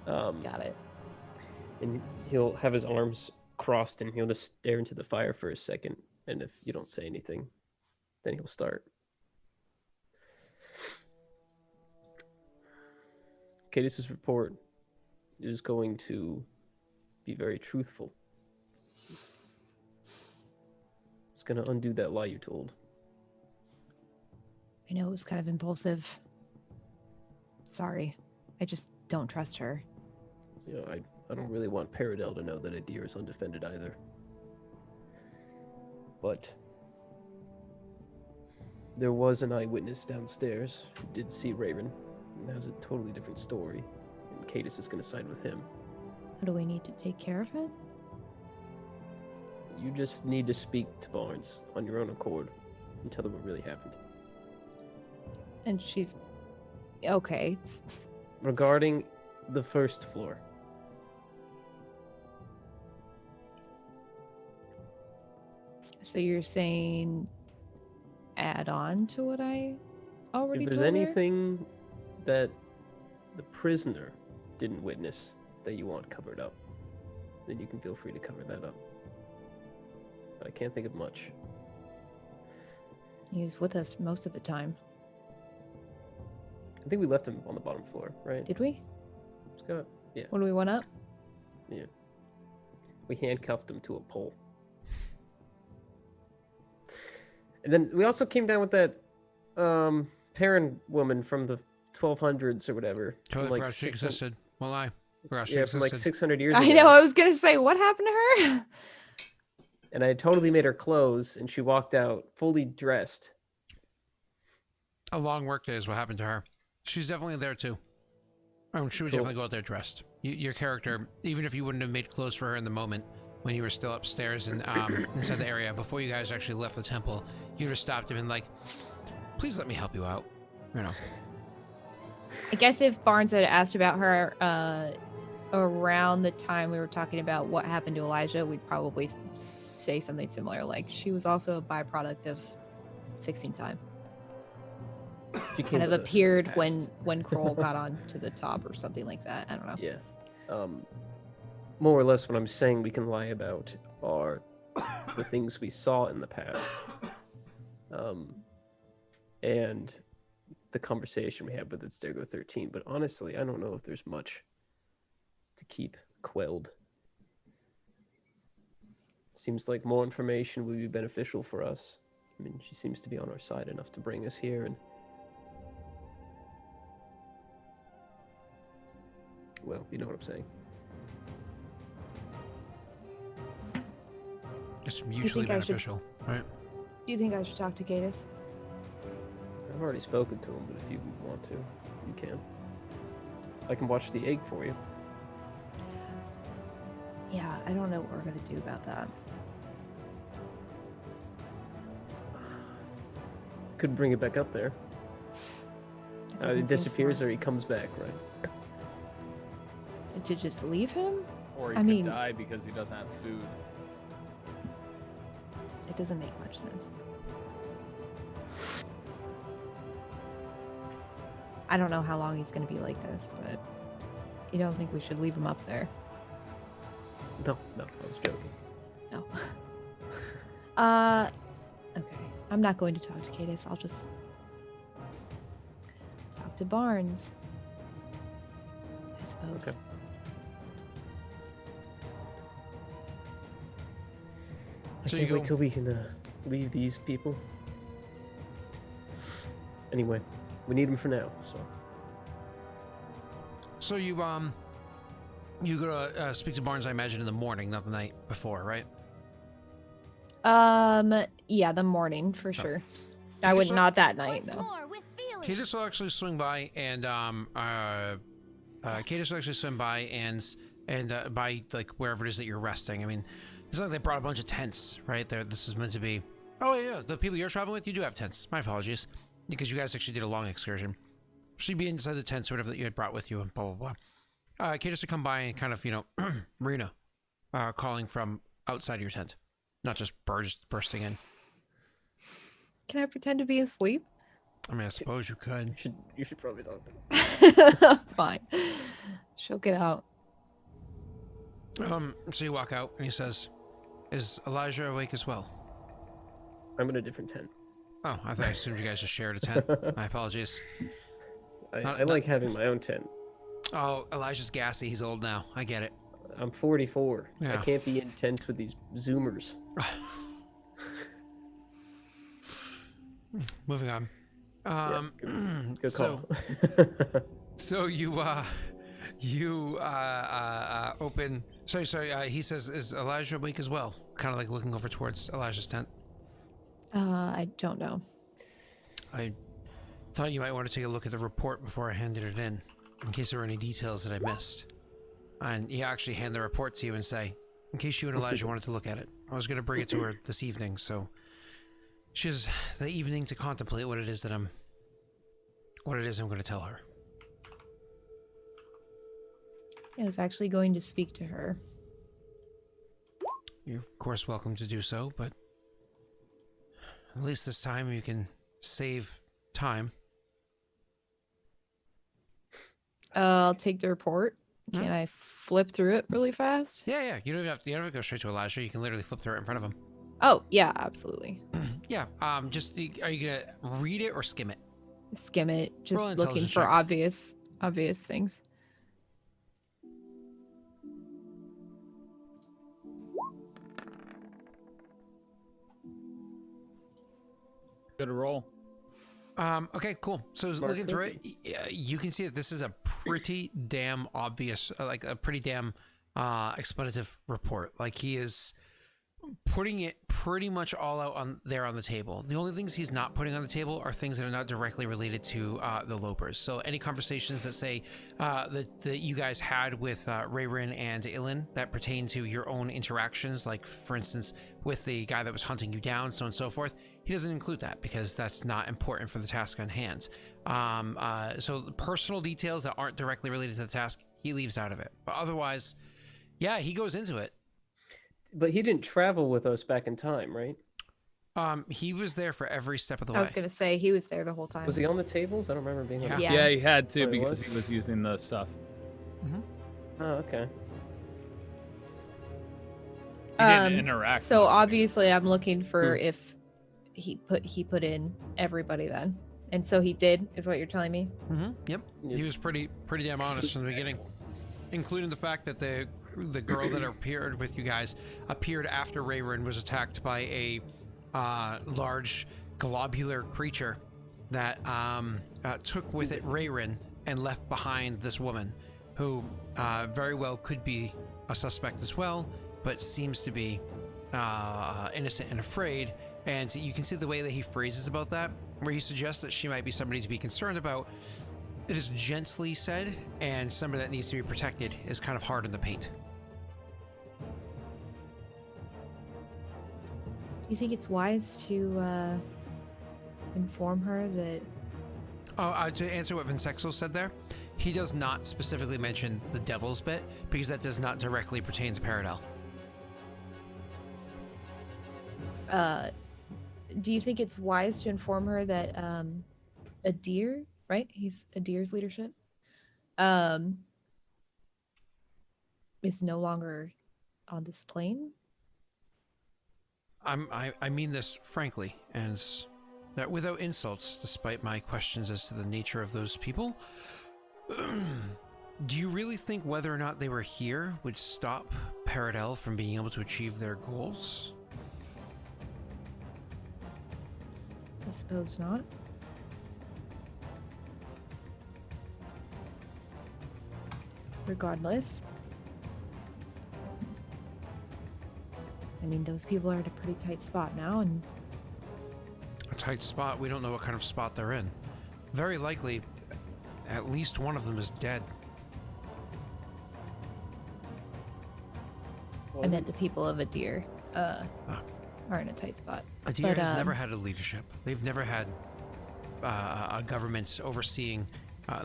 Got it. And he'll have his arms crossed, and he'll just stare into the fire for a second. And if you don't say anything, then he'll start. Cadis's report is going to be very truthful. It's going to undo that lie you told. I know it was kind of impulsive. Sorry. I just don't trust her. I don't really want Paradel to know that Adir is undefended either. But there was an eyewitness downstairs who did see Raven, and has a totally different story, and Cadis is going to side with him. How do we need to take care of it? You just need to speak to Barnes on your own accord and tell her what really happened. And she's... Okay. Regarding the first floor. So you're saying add on to what I already If there's told her? anything that the prisoner didn't witness that you want covered up, then you can feel free to cover that up. But I can't think of much. He was with us most of the time. I think we left him on the bottom floor, right? Did we? Scott? Yeah. When we went up? Yeah. We handcuffed him to a pole. And then we also came down with that Perrin woman from the 1200s or whatever. Totally from forgot she existed. Well, I forgot she Yeah, existed. from like 600 years ago. I know, I was going to say, what happened to her? And I totally made her clothes, and she walked out fully dressed. A long work day is what happened to her. She's definitely there too. She would Cool. definitely go out there dressed. Your character, even if you wouldn't have made clothes for her in the moment when you were still upstairs and inside the area before you guys actually left the temple, you'd have stopped him and like, please let me help you out. You know. I guess if Barnes had asked about her around the time we were talking about what happened to Elijah, we'd probably say something similar, like she was also a byproduct of fixing time. She came Kind of with us in the appeared past. when Kroll got on to the top or something like that. I don't know. Yeah. More or less what I'm saying we can lie about are the things we saw in the past. And the conversation we had with Stergo 13. But honestly, I don't know if there's much to keep quelled. Seems like more information would be beneficial for us. I mean, she seems to be on our side enough to bring us here, and well, you know what I'm saying. It's mutually think I should- beneficial, right? Do you think I should talk to Gatus? I've already spoken to him, but if you want to, you can. I can watch the egg for you. Yeah, I don't know what we're going to do about that. Could bring it back up there. Doesn't It seem disappears smart. or he comes back, right? To just leave him? Or he I could mean- die because he doesn't have food. It doesn't make much sense. I don't know how long he's going to be like this, but you don't think we should leave him up there? No, I was joking. No. Okay. I'm not going to talk to Cadis. I'll just talk to Barnes, I suppose. Okay. I So can't you wait go- till we can leave these people. Anyway, we need them for now, so. So you go to speak to Barnes, I imagine, in the morning, not the night before, right? Yeah, the morning for sure. I Okay, would so- not that night, Once no. more with feeling. Cadis will actually swing by and Cadis will actually swing by and by like wherever it is that you're resting. I mean, It's like they brought a bunch of tents, right? There, this is meant to be. Oh yeah, the people you're traveling with, you do have tents. My apologies, because you guys actually did a long excursion. She'd be inside the tents, or whatever that you had brought with you, and blah blah blah. Kate has to come by and kind of, Marina, calling from outside of your tent, not just birds bursting in. Can I pretend to be asleep? I mean, I suppose you could. You should probably talk. Fine. She'll get out. So you walk out, and he says, "Is Elijah awake as well?" I'm in a different tent. Oh, I assumed you guys just shared a tent. My apologies. I like having my own tent. Oh, Elijah's gassy. He's old now. I get it. I'm 44. Yeah. I can't be in tents with these Zoomers. Moving on. Good call. So you open. Sorry. He says, "Is Elijah awake as well?" Kind of like looking over towards Elijah's tent. I don't know. I thought you might want to take a look at the report before I handed it in case there were any details that I missed. And he actually hand the report to you and say, in case you and Elijah wanted to look at it. I was going to bring it to her this evening, so she has the evening to contemplate what it is I'm going to tell her. I was actually going to speak to her. You're, of course, welcome to do so, but at least this time you can save time. I'll take the report. Can I flip through it really fast? Yeah. You don't have to go straight to Elijah. You can literally flip through it in front of him. Oh, yeah, absolutely. Yeah. Just are you gonna read it or skim it? Skim it. Just Roll an looking intelligence for check. obvious things. Good roll. Okay, cool. So looking through it, you can see that this is a pretty damn obvious, like a pretty damn explanative report. Like he is putting it pretty much all out on the table. The only things he's not putting on the table are things that are not directly related to the Lopers. So any conversations that say that you guys had with Rayrin and Ilan that pertain to your own interactions, like for instance with the guy that was hunting you down, so on and so forth, he doesn't include that because that's not important for the task on hand. So the personal details that aren't directly related to the task, he leaves out of it. But otherwise, yeah, he goes into it. But he didn't travel with us back in time, right? He was there for every step of the way. I was going to say, he was there the whole time. Was he on the tables? I don't remember being on the Yeah. Yeah, he had to Oh, he because was? he was using the stuff. Oh, okay. He didn't interact. So obviously I'm looking for if he put in everybody then. And so he did, is what you're telling me? Yep. He was pretty damn honest from the beginning, including the fact that the girl that appeared with you guys appeared after Rayrin was attacked by a large globular creature that took with it Rayrin and left behind this woman who very well could be a suspect as well, but seems to be innocent and afraid. And you can see the way that he phrases about that, where he suggests that she might be somebody to be concerned about. It is gently said, and somebody that needs to be protected is kind of hard in the paint. Do you think it's wise to inform her that... To answer what Vinsexo said there, he does not specifically mention the devil's bit because that does not directly pertain to Paradel. Do you think it's wise to inform her that Adir, right? He's Adir's leadership, is no longer on this plane? I mean this frankly, and that without insults, despite my questions as to the nature of those people. Do you really think whether or not they were here would stop Paradel from being able to achieve their goals? I suppose not. Regardless. I mean, those people are at a pretty tight spot now, and... A tight spot? We don't know what kind of spot they're in. Very likely, at least one of them is dead. I meant the people of Adir are in a tight spot. Adir has never had a leadership. They've never had a government overseeing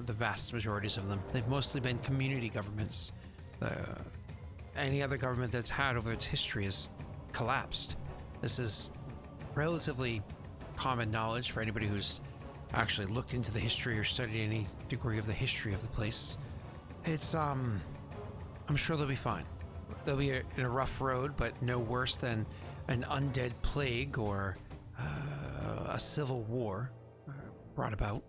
the vast majorities of them. They've mostly been community governments. Any other government that's had over its history has collapsed. This is relatively common knowledge for anybody who's actually looked into the history or studied any degree of the history of the place. It's, I'm sure they'll be fine. They'll be in a rough road, but no worse than an undead plague or a civil war brought about.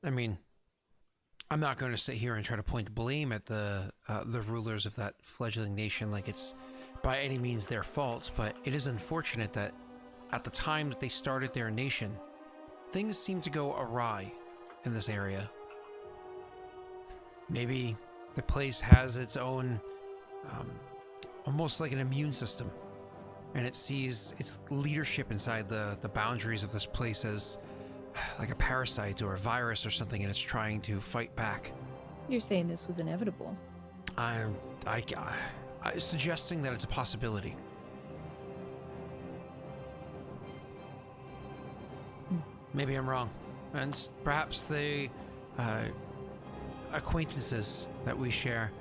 I mean, I'm not going to sit here and try to point blame at the rulers of that fledgling nation like it's by any means their fault, but it is unfortunate that at the time that they started their nation, things seem to go awry in this area. Maybe the place has its own, almost like an immune system, and it sees its leadership inside the boundaries of this place as like a parasite or a virus or something, and it's trying to fight back. You're saying this was inevitable. I'm suggesting that it's a possibility. Maybe I'm wrong, and perhaps the acquaintances that we share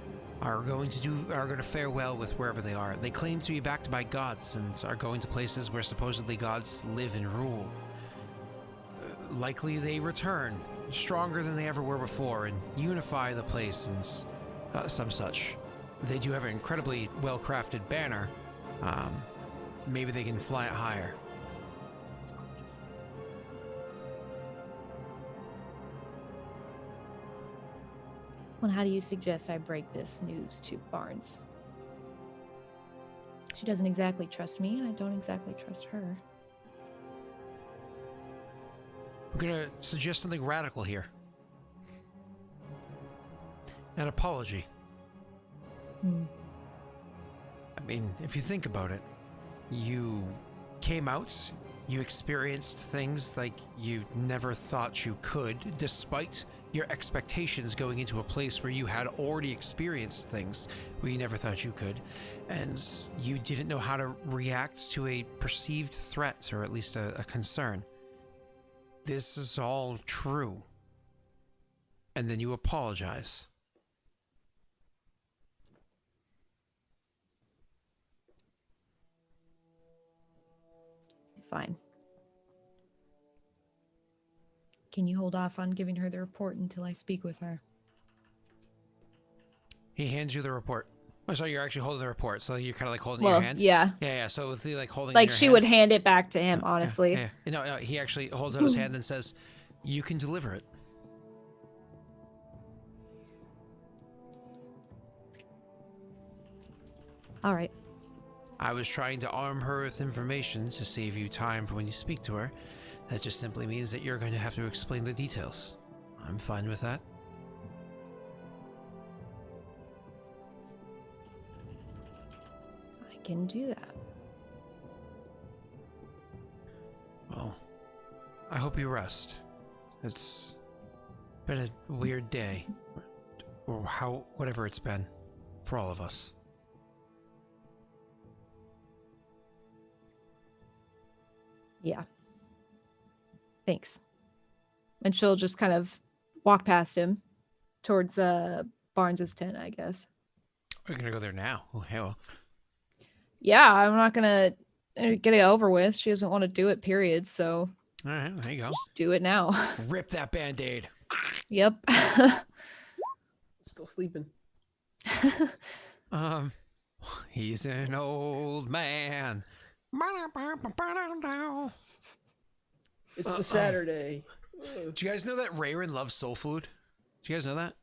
are going to fare well with wherever they are. They claim to be backed by gods and are going to places where supposedly gods live and rule. Likely they return stronger than they ever were before and unify the place and some such. They do have an incredibly well-crafted banner. Maybe they can fly it higher. Well, how do you suggest I break this news to Barnes? She doesn't exactly trust me, and I don't exactly trust her. I'm gonna suggest something radical here. An apology. I mean, if you think about it, you came out, you experienced things like you never thought you could, despite your expectations going into a place where you had already experienced things where you never thought you could, and you didn't know how to react to a perceived threat, or at least a concern. This is all true. And then you apologize. Fine. Can you hold off on giving her the report until I speak with her? He hands you the report. Oh, so you're actually holding the report. So you're kind of like holding it in your hand? Yeah. Yeah. So it's like holding Like it in your she hand. would hand it back to him, honestly. Yeah. No, he actually holds out his hand and says, you can deliver it. All right. I was trying to arm her with information to save you time for when you speak to her. That just simply means that you're going to have to explain the details. I'm fine with that. I can do that. Well, I hope you rest. It's been a weird day. Or whatever it's been for all of us. Yeah. Thanks. And she'll just kind of walk past him towards Barnes's tent, I guess. We're gonna go there now. Oh hell. Yeah, I'm not gonna get it over with. She doesn't want to do it, period. So All right, there you go. just do it now. Rip that band-aid. Yep. Still sleeping. He's an old man. It's a Saturday. Do you guys know that Rayron loves soul food? Do you guys know that?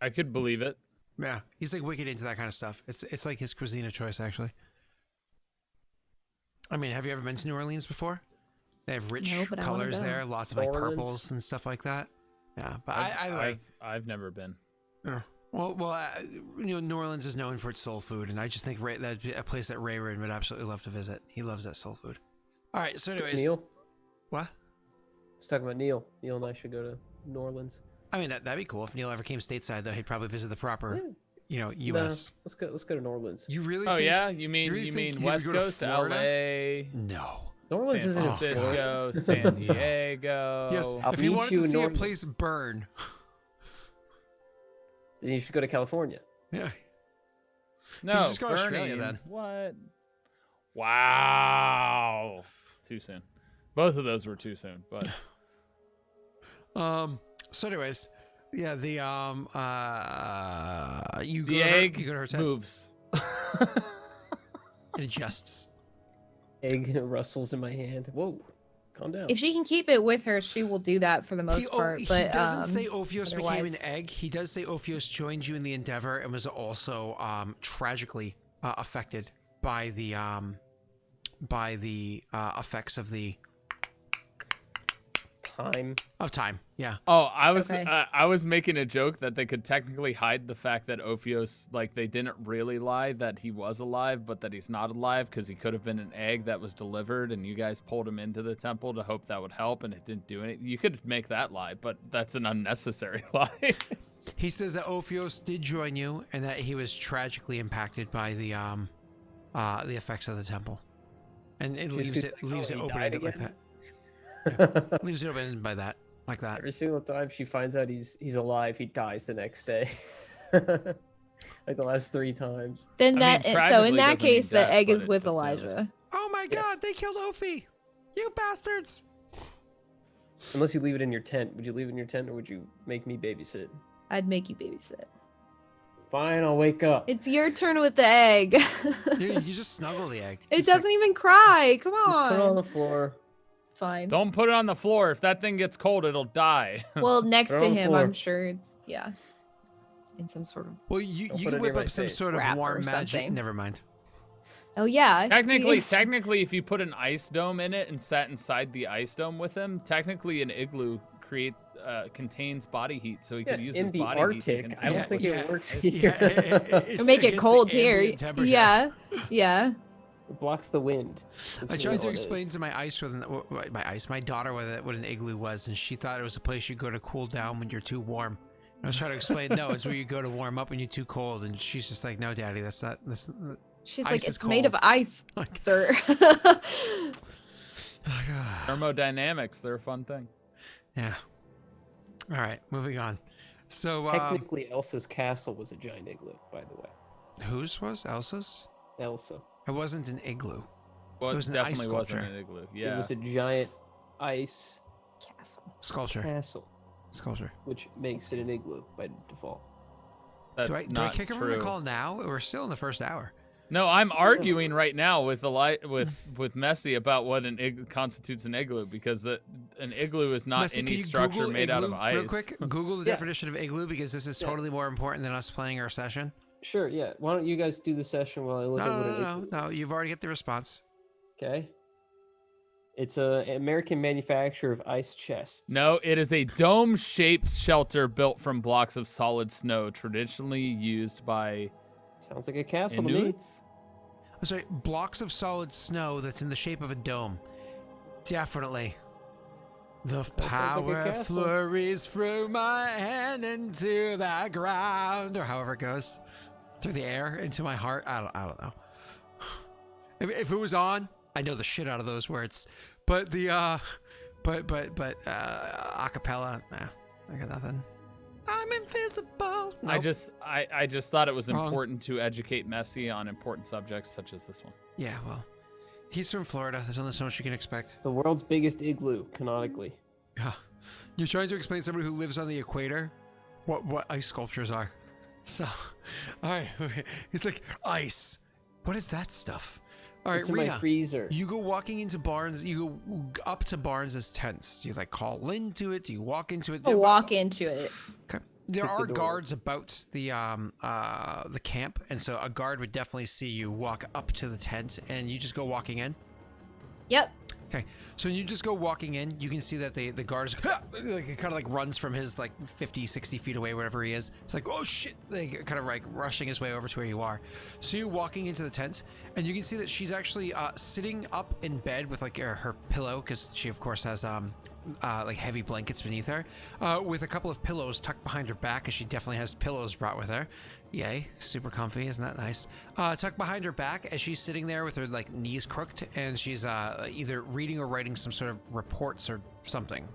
I could believe it. Yeah, he's like wicked into that kind of stuff. It's like his cuisine of choice, actually. I mean, have you ever been to New Orleans before? They have rich No, but I wanna colors go. there, lots of like Orleans. purples and stuff like that. Yeah, but I've never been. New Orleans is known for its soul food, and I just think that'd be a place that Rayron would absolutely love to visit. He loves that soul food. All right, so anyways, Neil? what? I was talking about Neil. Neil and I should go to New Orleans. I mean, that'd be cool. If Neil ever came stateside, though, he'd probably visit the proper, No, U.S. let's go to New Orleans. You really? Oh think, yeah, you really think mean he would West go to Coast, Florida? L.A., No. New Orleans San isn't in Francisco, Florida. San Diego. Yes. I'll If you meet wanted you to in see New a Orleans. place burn, Then you should go to California. yeah. No, just go to Australia, burning. then. What? Wow. Too soon. Both of those were too soon, but So, anyways, yeah. The you go the to her, egg you go to her tent. moves. It adjusts. Egg rustles in my hand. Whoa, calm down. If she can keep it with her, she will do that for the most part. He But doesn't say Ophios became an otherwise- egg. He does say Ophios joined you in the endeavor and was also tragically affected by the effects of Time. Yeah. Oh, I was Okay. I was making a joke that they could technically hide the fact that Ophios, like, they didn't really lie that he was alive, but that he's not alive because he could have been an egg that was delivered, and you guys pulled him into the temple to hope that would help, and it didn't do anything. You could make that lie, but that's an unnecessary lie. He says that Ophios did join you and that he was tragically impacted by the effects of the temple, and it leaves it he open died ended like again? that. Leaves it open by that, like that. Every single time she finds out he's alive, he dies the next day. Like the last 3 times. Then I mean, so in tragically that doesn't mean case, the death, egg but is it's with a sin. Elijah. Oh my God! They killed Ophi! You bastards! Unless you leave it in your tent. Would you leave it in your tent or would you make me babysit? I'd make you babysit. Fine, I'll wake up. It's your turn with the egg. You just snuggle the egg. It It's like- doesn't even cry. Come Just put it on on. the floor. Fine. Don't put it on the floor. If that thing gets cold, it'll die. Well, next Put it to on the him, floor. I'm sure it's in some sort of. Well, you I'll put can it whip in my up some face. sort of Wrap or warm magic. something. Never mind. Oh yeah. Technically, if you put an ice dome in it and sat inside the ice dome with him, technically an igloo contains body heat, so he Yeah, could use in his the body Arctic, heat to I contain don't think it. it works Yeah, here. it's Or make it against the cold here. ambient temperature. Yeah. Yeah. It blocks the wind. That's I really tried to all it explain is. to my daughter what an igloo was, and she thought it was a place you go to cool down when you're too warm. And I was trying to explain, no, it's where you go to warm up when you're too cold. And she's just like, no, Daddy, that's not. She's Ice like, is it's made of cold." ice, Like- sir. Thermodynamics, they're a fun thing. Yeah. All right, moving on. So, Technically, Elsa's castle was a giant igloo, by the way. whose was Elsa's? Elsa. It wasn't an igloo. Well, It it was an ice definitely wasn't sculpture. an igloo. It Yeah. was a giant ice Castle. Sculpture. which makes it an igloo by default. That's Do I not kick her true. from the call now? We're still in the first hour. No, I'm arguing right now with with Messi about what constitutes an igloo, because an igloo is not Messi, can any you structure Google made out of igloo ice. real quick? Google the Yeah. definition of igloo, because this is Yeah. totally more important than us playing our session. Sure, yeah. Why don't you guys do the session while I look at what an igloo No. You've already get the response. Okay. It's an American manufacturer of ice chests. No, it is a dome-shaped shelter built from blocks of solid snow, traditionally used by Sounds like a castle to me. Inuits. I'm sorry, blocks of solid snow that's in the shape of a dome. Definitely. The like a power castle. flurries through my hand into the ground, or however it goes, through the air into my heart. I don't know. If it was on, I know the shit out of those words, but the acapella, nah, I got nothing. I'm invisible. I Nope. just thought it was Wrong. important to educate Messi on important subjects such as this one. Yeah, well, he's from Florida. There's only so much you can expect. It's the world's biggest igloo, canonically. Yeah. You're trying to explain to somebody who lives on the equator what ice sculptures are. So, all right. He's like, ice. What is that stuff? All right, It's in my Rena, freezer. you go walking into Barnes. You go up to Barnes' tents. Do you like call into it? Do you walk into it? I'll walk into it. Okay. There Kick the are door. guards about the camp, and so a guard would definitely see you walk up to the tent, and you just go walking in. Yep. Okay, so when you just go walking in, you can see that the guard is like, it kind of like runs from his like 50, 60 feet away, wherever he is. It's like, oh shit, like kind of like rushing his way over to where you are. So you're walking into the tent, and you can see that she's actually sitting up in bed with like her pillow, because she of course has like heavy blankets beneath her, with a couple of pillows tucked behind her back, as she definitely has pillows brought with her. Yay, super comfy, isn't that nice? Tucked behind her back as she's sitting there with her like knees crooked, and she's either reading or writing some sort of reports or something.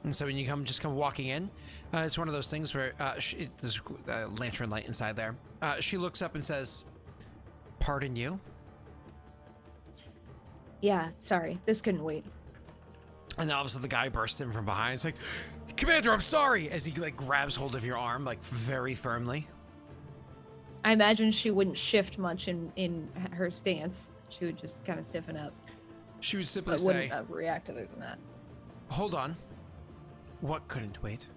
And so when you come walking in, it's one of those things where there's a lantern light inside there. She looks up and says, "Pardon you?" Yeah, sorry. This couldn't wait. And then all of a sudden the guy bursts in from behind. It's like, "Commander, I'm sorry!" As he like grabs hold of your arm like very firmly. I imagine she wouldn't shift much in her stance. She would just kind of stiffen up. She would simply But say, wouldn't react other than that. "Hold on. What couldn't wait?"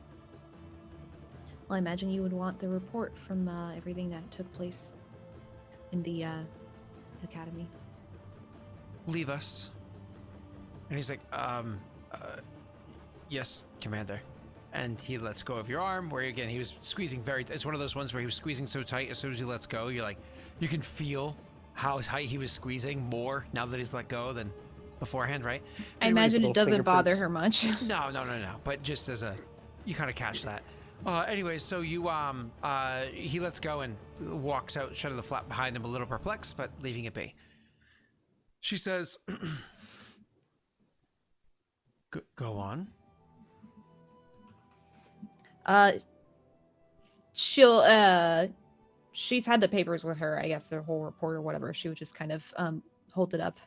Well, I imagine you would want the report from everything that took place in the academy. "Leave us." And he's like, "Yes, Commander." And he lets go of your arm, where again, he was squeezing it's one of those ones where he was squeezing so tight, as soon as he lets go, you're like, you can feel how tight he was squeezing more now that he's let go than beforehand, right? I Anyways, imagine it little doesn't bother fingerprints. her much. No. But just as you kind of catch that. Anyway, so you, he lets go and walks out, shutting the flap behind him, a little perplexed, but leaving it be. She says, go on. She's had the papers with her, I guess, the whole report or whatever. She would just kind of hold it up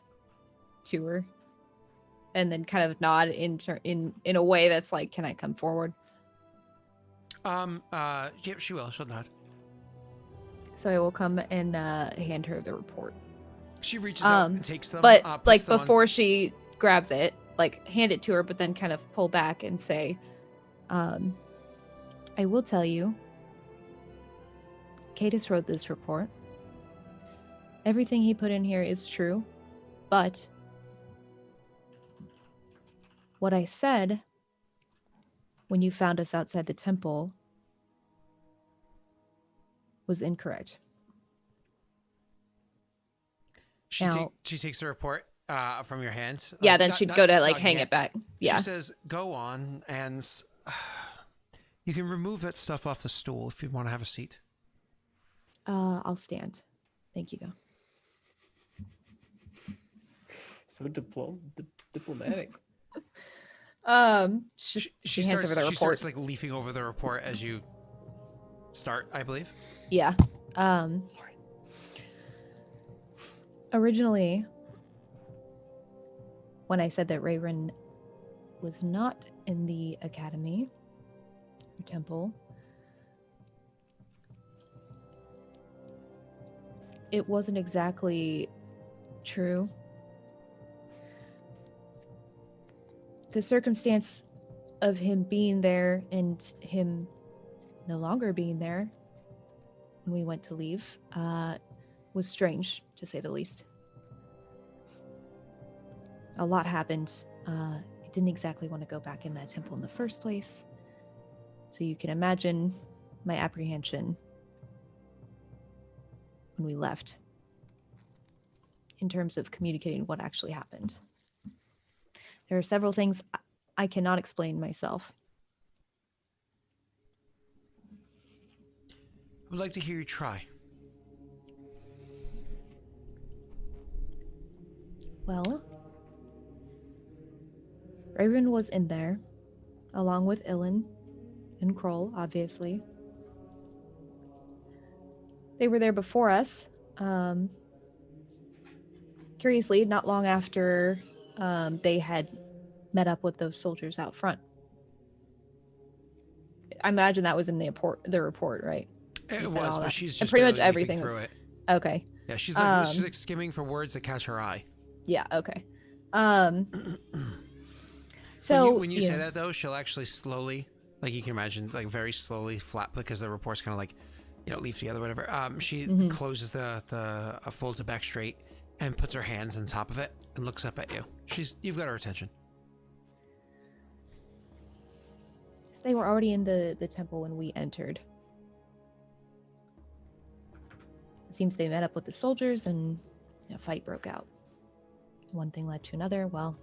to her and then kind of nod in a way that's like, can I come forward? Yep, she will. She'll nod. So I will come and hand her the report. She reaches out and takes them. But puts like them on- before she grabs it, like hand it to her, but then kind of pull back and say, I will tell you, Cadus wrote this report. Everything he put in here is true, but what I said when you found us outside the temple was incorrect. She Now- takes the report from your hands. Yeah, like, then not- she'd not go to like snugging hang it back. Yeah. She says, "Go on, and you can remove that stuff off the stool if you want to have a seat." I'll stand. Thank you, though. So diplomatic. She hands over the She report. starts like leafing over the report as you start, I believe. Yeah. Originally, when I said that Rayron was not in the academy or temple, it wasn't exactly true. The circumstance of him being there and him no longer being there when we went to leave was strange, to say the least. A lot happened. I didn't exactly want to go back in that temple in the first place. So you can imagine my apprehension when we left in terms of communicating what actually happened. There are several things I cannot explain myself. I would like to hear you try. Well, Rayron was in there, along with Ilyn and Kroll, obviously. They were there before us. Curiously, not long after they had met up with those soldiers out front. I imagine that was in the report, right? It You said was, all but that. she's And just pretty much barely everything leafing was through it. okay. Yeah, she's like skimming for words that catch her eye. Yeah, okay. So when you say that though, she'll actually slowly, like you can imagine, like very slowly flap because the report's kind of like, leaf together, whatever. She closes folds it back straight and puts her hands on top of it and looks up at you. You've got her attention. they were already in the temple when we entered. It seems they met up with the soldiers and a fight broke out. One thing led to another. Well,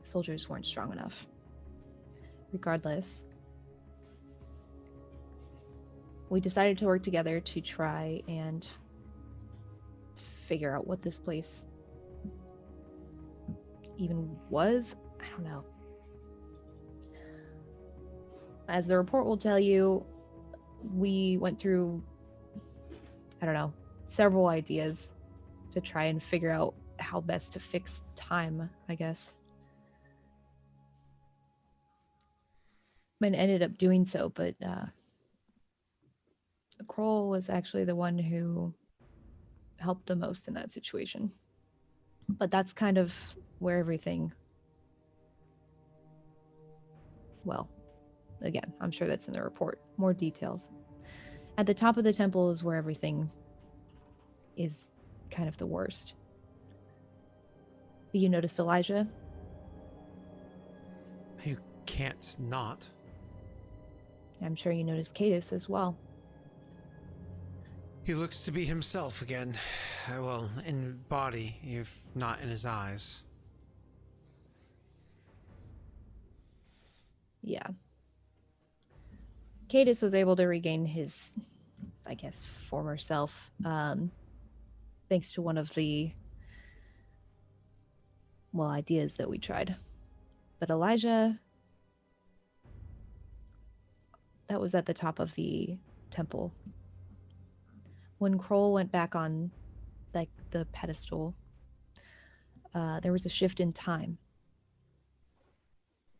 soldiers weren't strong enough. Regardless, we decided to work together to try and figure out what this place even was. I don't know. As the report will tell you, we went through, I don't know, several ideas to try and figure out how best to fix time, I guess. And ended up doing so, but Kroll was actually the one who helped the most in that situation. But that's kind of where everything, well, again, I'm sure that's in the report. More details. At the top of the temple is where everything is kind of the worst. You noticed Elijah? You can't not. I'm sure you noticed Cadus as well. He looks to be himself again. Well, in body, if not in his eyes. Yeah. Cadus was able to regain his, I guess, former self, thanks to one of the, well, ideas that we tried. But Elijah, that was at the top of the temple. When Kroll went back on, like, the pedestal, there was a shift in time.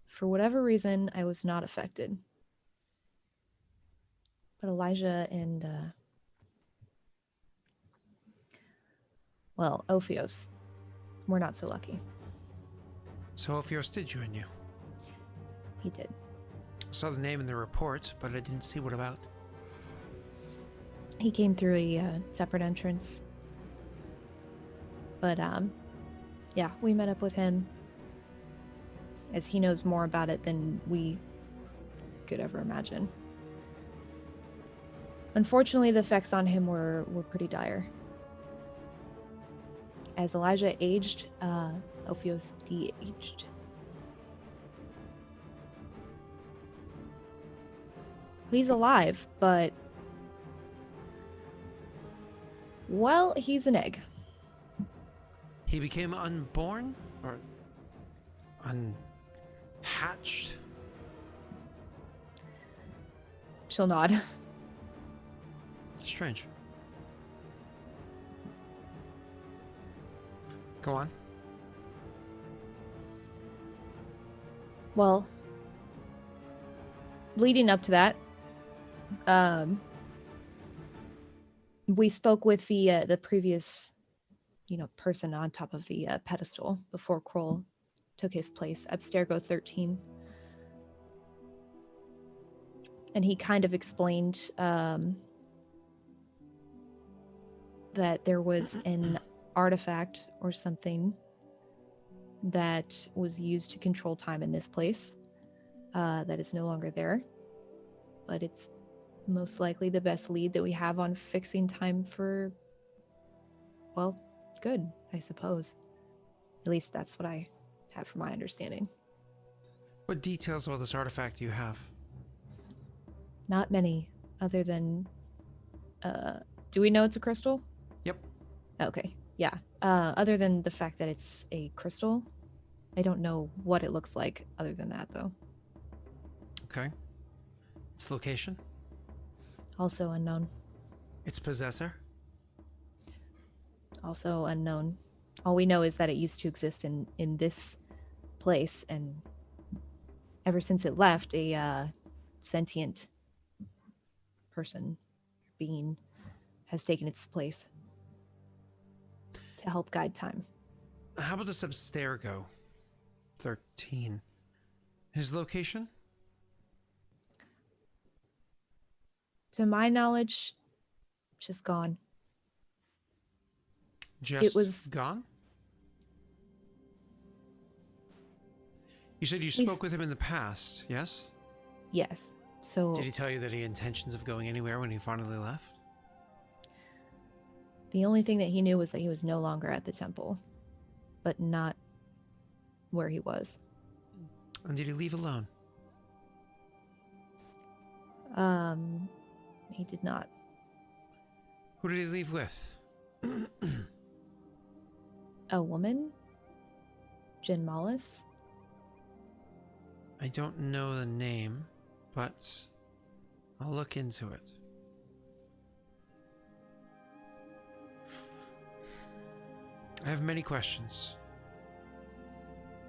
For whatever reason, I was not affected. But Elijah and, well, Ophios were not so lucky. So Ophios did join you. He did. I saw the name in the report, but I didn't see what about. He came through a separate entrance. But, yeah, we met up with him, as he knows more about it than we could ever imagine. Unfortunately, the effects on him were pretty dire. As Elijah aged, Ophios de-aged. He's alive, but, well, he's an egg. He became unborn? Or unhatched? She'll nod. Strange. Go on. Well, leading up to that, we spoke with the previous, person on top of the pedestal before Kroll took his place, Abstergo 13. And he kind of explained that there was an artifact or something that was used to control time in this place that is no longer there. But it's most likely the best lead that we have on fixing time for, well, good, I suppose. At least that's what I have from my understanding. What details about this artifact do you have? Not many, other than, do we know it's a crystal? Yep. Okay, yeah. Other than the fact that it's a crystal, I don't know what it looks like other than that, though. Okay. Its location? Also unknown. Its possessor? Also unknown. All we know is that it used to exist in this place, and ever since it left, a sentient person, being, has taken its place to help guide time. How about this Abstergo 13? His location? To my knowledge, just gone. Just It was gone? You said you spoke with him in the past, yes? Yes. So Did he tell you that he had intentions of going anywhere when he finally left? the only thing that he knew was that he was no longer at the temple, but not where he was. And did he leave alone? He did not. Who did he leave with? A woman? Jen Mollis? I don't know the name, but I'll look into it. I have many questions.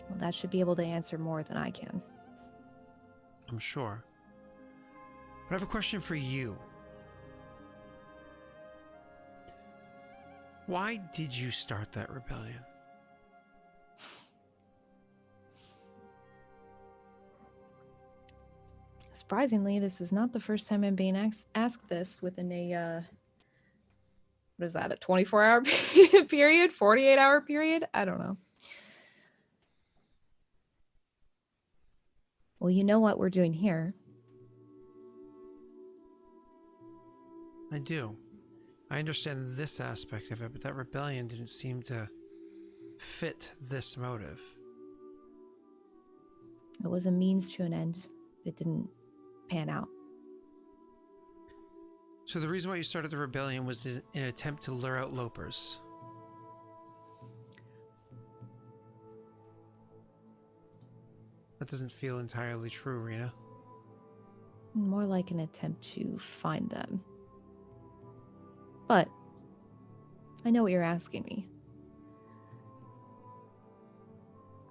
Well, that should be able to answer more than I can. I'm sure. But I have a question for you. Why did you start that rebellion? Surprisingly, this is not the first time I'm being asked this within a, what is that, a 24-hour period? 48-hour period? I don't know. Well, you know what we're doing here. I do. I understand this aspect of it, but that rebellion didn't seem to fit this motive. It was a means to an end. It didn't pan out. So the reason why you started the rebellion was in an attempt to lure out Lopers. That doesn't feel entirely true, Rena. More like an attempt to find them. But I know what you're asking me.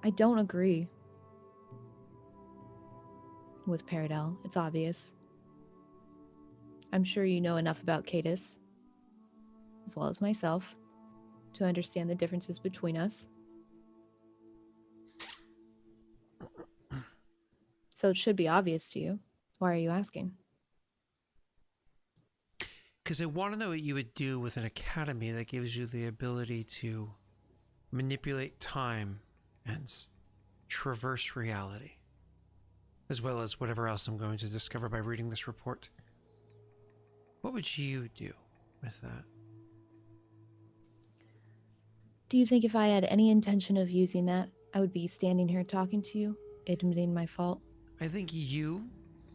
I don't agree with Paradel. It's obvious. I'm sure you know enough about Cadus, as well as myself, to understand the differences between us. So it should be obvious to you. Why are you asking? Because I want to know what you would do with an academy that gives you the ability to manipulate time and traverse reality, as well as whatever else I'm going to discover by reading this report. What would you do with that? Do you think if I had any intention of using that, I would be standing here talking to you, admitting my fault? I think you,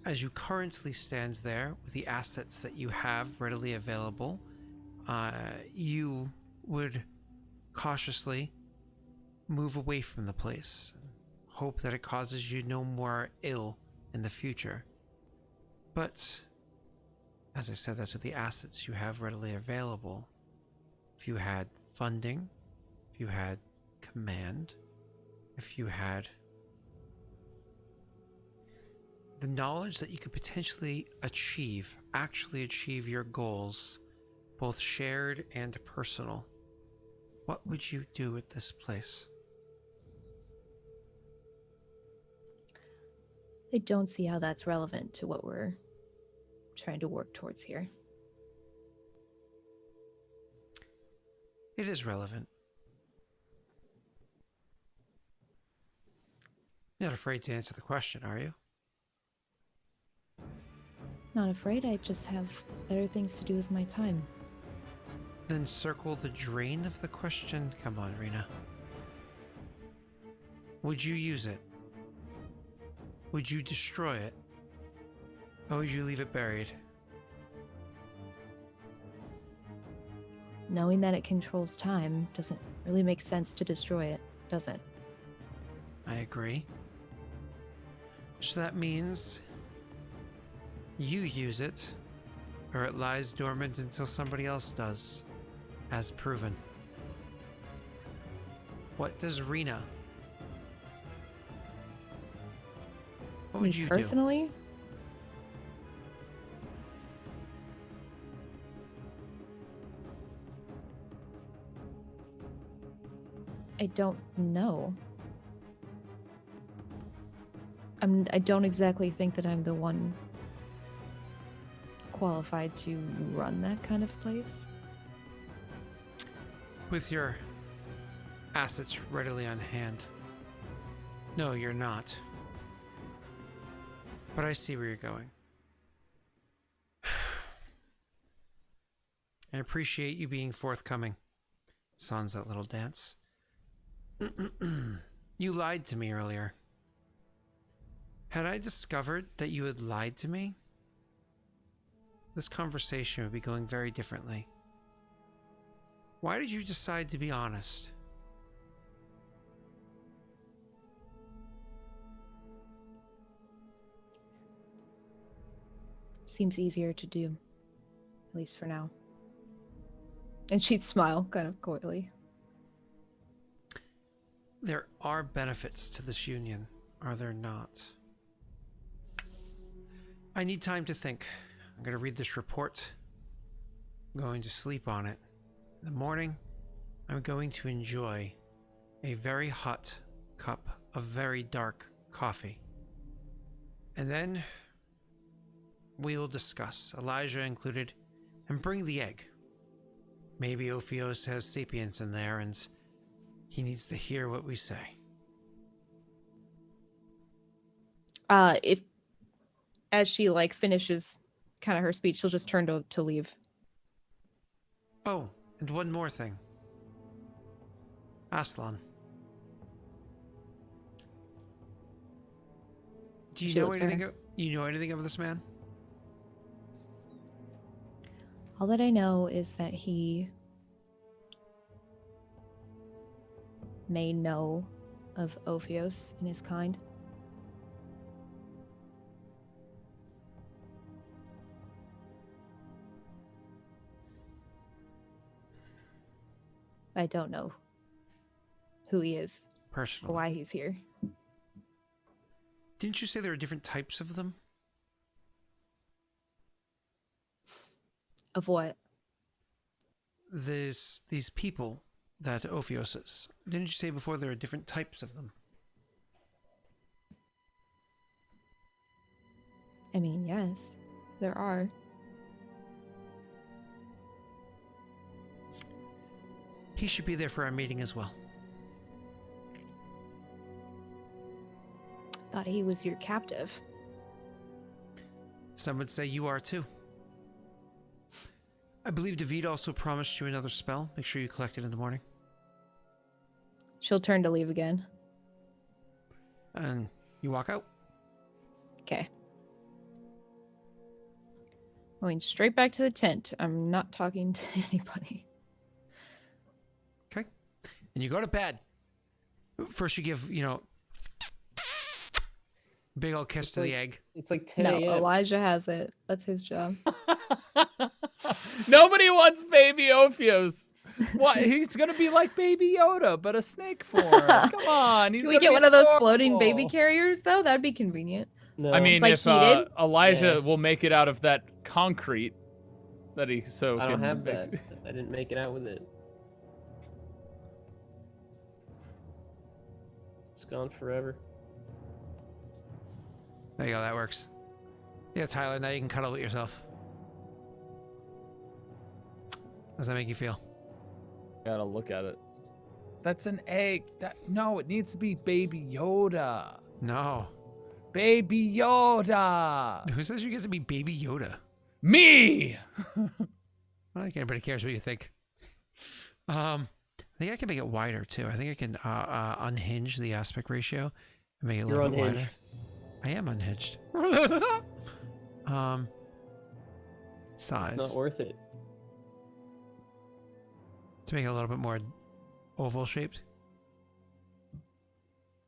as you currently stands there with the assets that you have readily available, you would cautiously move away from the place. Hope that it causes you no more ill in the future. But, as I said, that's with the assets you have readily available. If you had funding, if you had command, if you had the knowledge that you could potentially actually achieve your goals, both shared and personal, what would you do with this place? I don't see how that's relevant to what we're trying to work towards here. It is relevant. You're not afraid to answer the question, are you? Not afraid, I just have better things to do with my time. Then circle the drain of the question. Come on, Rena. Would you use it? Would you destroy it? Or would you leave it buried? Knowing that it controls time doesn't really make sense to destroy it, does it? I agree. So that means you use it, or it lies dormant until somebody else does, as proven. What does Rena? What would you do? Personally? I don't know. I don't exactly think that I'm the one qualified to run that kind of place. With your assets readily on hand. No, you're not. But I see where you're going. I appreciate you being forthcoming. Sans that little dance. You lied to me earlier. Had I discovered that you had lied to me, this conversation would be going very differently. Why did you decide to be honest? Seems easier to do, at least for now. And she'd smile, kind of coyly. There are benefits to this union, are there not? I need time to think. I'm going to read this report. I'm going to sleep on it. In the morning, I'm going to enjoy a very hot cup of very dark coffee. And then we will discuss, Elijah included, and bring the egg. Maybe Ophios has sapience in there and he needs to hear what we say. If as she like finishes kind of her speech, she'll just turn to leave. Oh, and one more thing. Aslan. Do you She know looks at anything? her. You know anything of this man? All that I know is that he may know of Ophios and his kind. I don't know who he is or Personally. why he's here. Didn't you say there are different types of them? Of what? These people that Ophios is. Didn't you say before there are different types of them? I mean, yes, there are. He should be there for our meeting as well. Thought he was your captive. Some would say you are too. I believe David also promised you another spell. Make sure you collect it in the morning. She'll turn to leave again. And you walk out. Okay. Going straight back to the tent. I'm not talking to anybody. Okay. And you go to bed. First you give, big old kiss It's to the like- egg. It's like 10 No, a.m. Elijah has it. That's his job. Nobody wants baby Ophios. What? He's gonna be like Baby Yoda, but a snake form. Come on. He's Can we gonna get be one of those floating baby adorable. carriers, though? That'd be convenient. No, I mean, like if heated? Elijah Yeah. will make it out of that concrete that he so I can don't have make- that. I didn't make it out with it. It's gone forever. There you go, that works. Yeah, Tyler, now you can cuddle with yourself. How does that make you feel? Gotta look at it. That's an egg. No, it needs to be Baby Yoda. No. Baby Yoda. Who says you get to be Baby Yoda? Me. I don't think anybody cares what you think. I think I can make it wider too. I think I can unhinge the aspect ratio and make it a You're little bit wider. unhinged. I am unhinged. Size. Not worth it. To make it a little bit more oval shaped.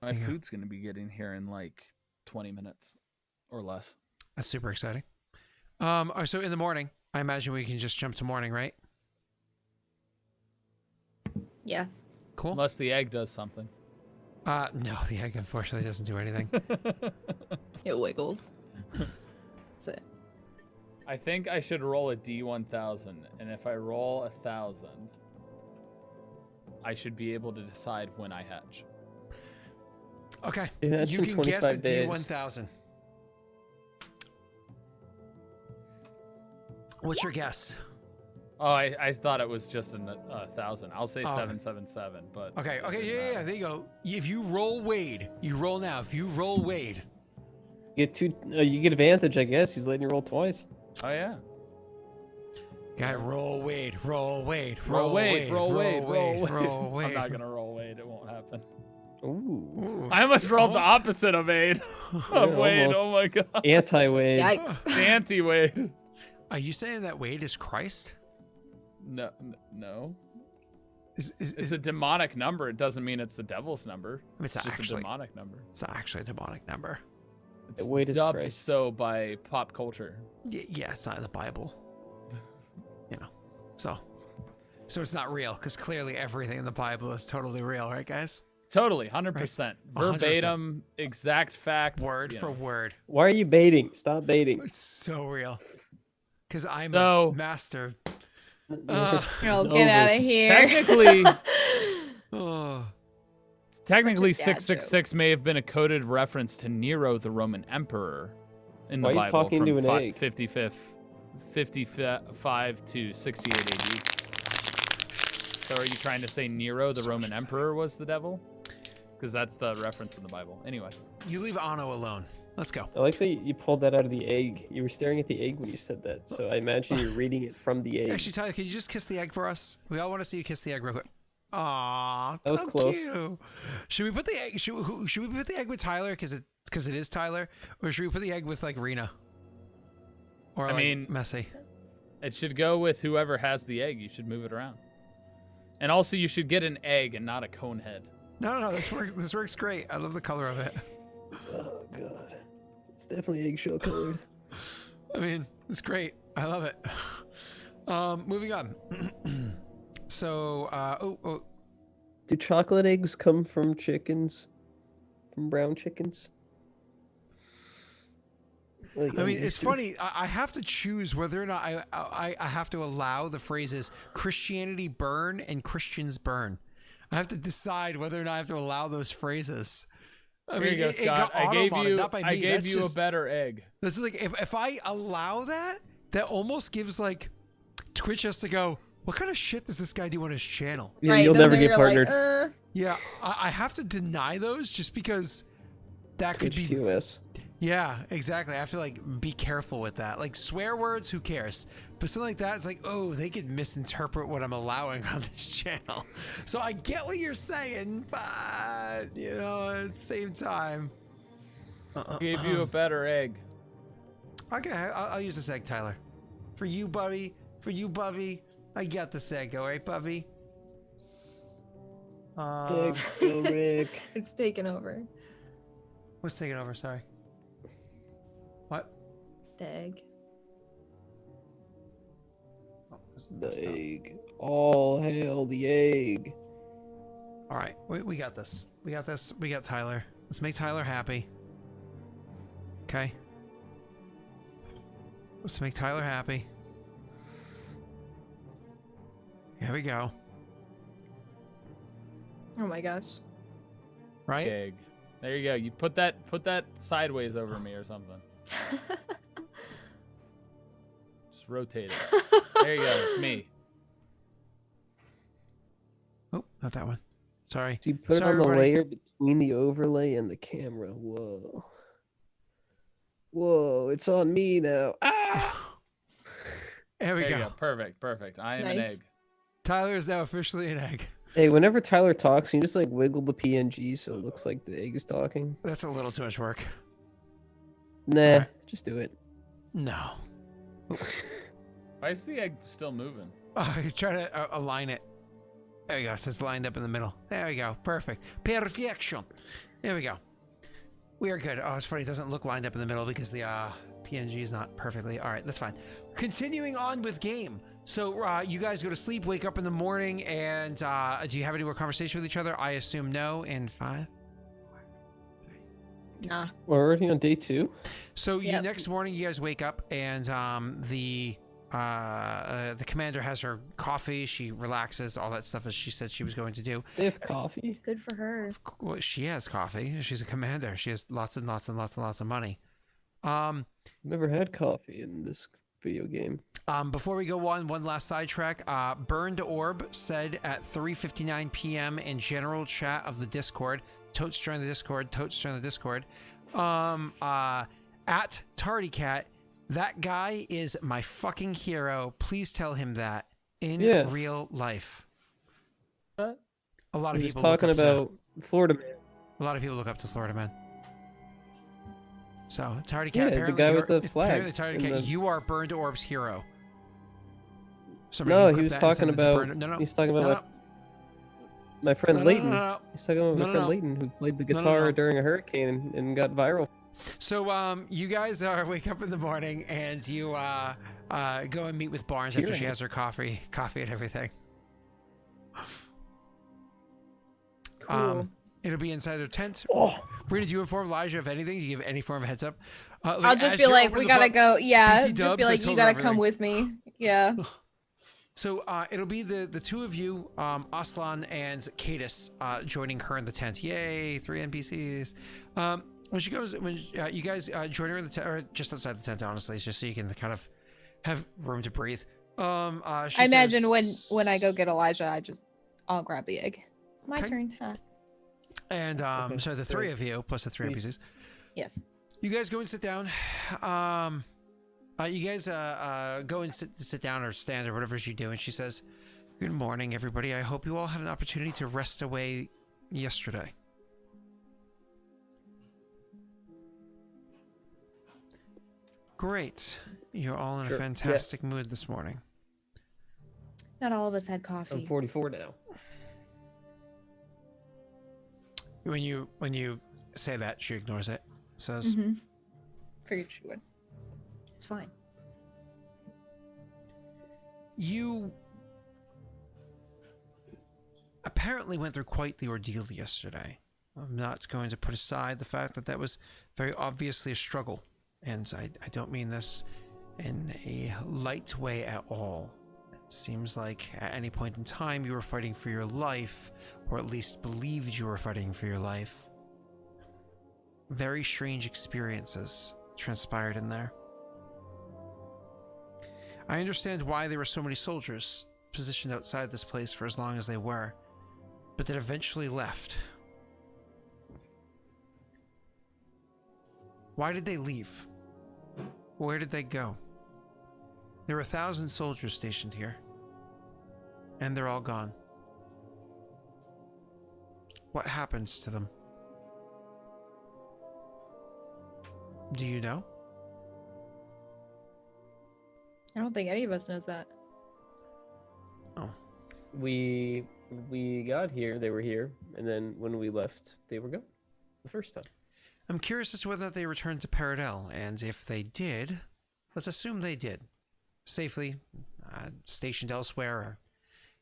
My Yeah. food's gonna be getting here in like 20 minutes or less. That's super exciting. So in the morning, I imagine we can just jump to morning, right? Yeah. Cool. Unless the egg does something. No, the egg unfortunately doesn't do anything. It wiggles. That's it. I think I should roll a D1000, and if I roll 1,000, I should be able to decide when I hatch. Okay. Imagine You can guess 25 a days. D1000. What's your guess? Oh, I thought it was just 1,000. I'll say Oh. 777, but Okay, it doesn't yeah, matter. there you go. If you roll Wade, you roll now. If you roll Wade, You get advantage, I guess. He's letting you roll twice. Oh yeah. guy, roll Wade, roll Wade, Roll Wade, roll Wade, roll Wade. roll Wade. I'm not gonna roll Wade. It won't happen. Ooh. I almost rolled the almost- opposite of Wade. Of Wade. Oh my god. Anti-Wade. Yikes. The anti-Wade. Are you saying that Wade is Christ? No. Is It's a demonic number. It doesn't mean it's the devil's number. It's It's just actually- a demonic number. It's actually a demonic number. It's Wade is dubbed Christ. so by pop culture. Yeah, it's not in the Bible. You know, so it's not real because clearly everything in the Bible is totally real, right, guys? Totally, 100%. 100%. Verbatim, exact fact. Word you for know. word. Why are you baiting? Stop baiting. It's so real. Because I'm No. a master. Oh, get out of Elvis. here. Technically, Oh, technically, Such a dad 666 may have been a coded reference to Nero, the Roman emperor, in the Why are you Bible talking from to an egg? 55 to 68 AD. So are you trying to say Nero, the Roman emperor, was the devil? Because that's the reference in the Bible. Anyway. you leave Anno alone. Let's go. I like that you pulled that out of the egg. You were staring at the egg when you said that, so I imagine you're reading it from the egg. Actually, Tyler, can you just kiss the egg for us? We all want to see you kiss the egg real quick. Aw, That was so close. cute. Should we put the egg? Should we put the egg with Tyler because it is Tyler, or should we put the egg with like Rena? Or I like mean- Messi. It should go with whoever has the egg. You should move it around. And also, you should get an egg and not a cone head. No, this works. This works great. I love the color of it. Oh god, it's definitely eggshell colored. I mean, it's great. I love it. Moving on. So, Do chocolate eggs come from chickens? From brown chickens? Like, I mean, I'm it's just- funny. I have to choose whether or not I have to allow the phrases Christianity burn and Christians burn. I have to decide whether or not I have to allow those phrases. I Here you go, it Scott. got I gave auto-modded, you, not by me. I gave That's you just- a better egg. This is like if I allow that, that almost gives like Twitch has to go. What kind of shit does this guy do on his channel? Yeah, Right, you'll then never get you're like, partnered. Yeah, I have to deny those just because that could Twitch be. TOS. Yeah, exactly. I have to like be careful with that. Like swear words, who cares? But something like that, it's like, oh, they could misinterpret what I'm allowing on this channel. So I get what you're saying, but you know, at the same time, I gave you a better egg. okay, I'll use this egg, Tyler. For you, Bubby. For you, Bubby. I got this egg, all right, Bubby. Daelric. It's taken over. What's taking over? Sorry. What? The egg. Oh, The egg. All hail the egg. All right, we got this. We got this. We got Tyler. Let's make Tyler happy. Okay. Let's make Tyler happy. Here we go. Oh my gosh. Right? Egg. There you go. You put that sideways over me or something. Just rotate it. There you go. It's me. Oh, not that one. Sorry. So you put Sorry, it on the everybody. layer between the overlay and the camera. Whoa. Whoa, it's on me now. Ah! There we There go. you go. Perfect. I am an Nice. egg. Tyler is now officially an egg. Hey, whenever Tyler talks, can you just like wiggle the PNG so it looks like the egg is talking? That's a little too much work. Uh, Nah, Alright. just do it. No. Why is the egg still moving? Oh, you're trying to align it. There we go. So it's lined up in the middle. There we go. Perfect. Perfection. There we go. We are good. Oh, it's funny. It doesn't look lined up in the middle because the PNG is not perfectly. All right, that's fine. Continuing on with game. So you guys go to sleep, wake up in the morning, and do you have any more conversation with each other? I assume no. In 5. Nah. We're already on day 2? So you Yep. next morning, you guys wake up, and the commander has her coffee. She relaxes, all that stuff as she said she was going to do. They have coffee? Good for her. Well, she has coffee. She's a commander. She has lots and lots and lots and lots of money. I've never had coffee in this video game. Before we go on, one last sidetrack. Burned Orb said at 3:59 p.m. in general chat of the Discord. Totes join the Discord. Totes join the Discord. At TardyCat, that guy is my fucking hero. Please tell him that in Yeah. real life. What? A lot of He was people look talking up to- about Florida man. A lot of people look up to Florida Man. So, Tardy Yeah, Cat, the apparently, guy with the flag apparently Tardy and Cat, the- you are Burned Orb's hero. Somebody No, can he clip was that and talking send it to about. Burned- No, no, He's talking no, about my friend no, no, Leighton. no, no. He's talking about my No, no, friend no. Leighton who played the No, no, guitar no. during a hurricane and got viral. So, you guys wake up in the morning and you go and meet with Barnes after she Cheering. has her coffee and everything. Cool. It'll be inside their tent. Oh, Brina, do you inform Elijah of anything? Do you give any form of heads up? I'll just as be you're like, opening we the gotta book- go. Yeah, BT just dubs, be I like, told you her gotta come everything. with me. Yeah. So it'll be the two of you, Aslan and Cadis, joining her in the tent. Yay, 3 NPCs. When you guys join her in the tent, or just outside the tent, honestly, just so you can kind of have room to breathe. I imagine when I go get Elijah, I'll grab the egg. My Okay. turn. Huh? And Okay, so the three great. of you plus the 3 Sweet. NPCs. Yes. You guys go and sit down. You guys go and sit down or stand or whatever you do. And she says, "Good morning, everybody. I hope you all had an opportunity to rest away yesterday." Great. You're all in Sure, a yeah. fantastic mood this morning. Not all of us had I'm coffee. 44 now. When you say that, she ignores it. Says, Mm-hmm. Figured she would. It's fine. "You apparently went through quite the ordeal yesterday. I'm not going to put aside the fact that was very obviously a struggle. And I don't mean this in a light way at all. It seems like at any point in time you were fighting for your life, or at least believed you were fighting for your life. Very strange experiences transpired in there. I understand why there were so many soldiers positioned outside this place for as long as they were, but that eventually left. Why did they leave? Where did they go? There were 1,000 soldiers stationed here, and they're all gone. What happens to them? Do you know?" I don't think any of us knows that. Oh. We got here, they were here, and then when we left, they were gone. The first time. I'm curious as to whether they returned to Paradel, and if they did, let's assume they did, safely stationed elsewhere or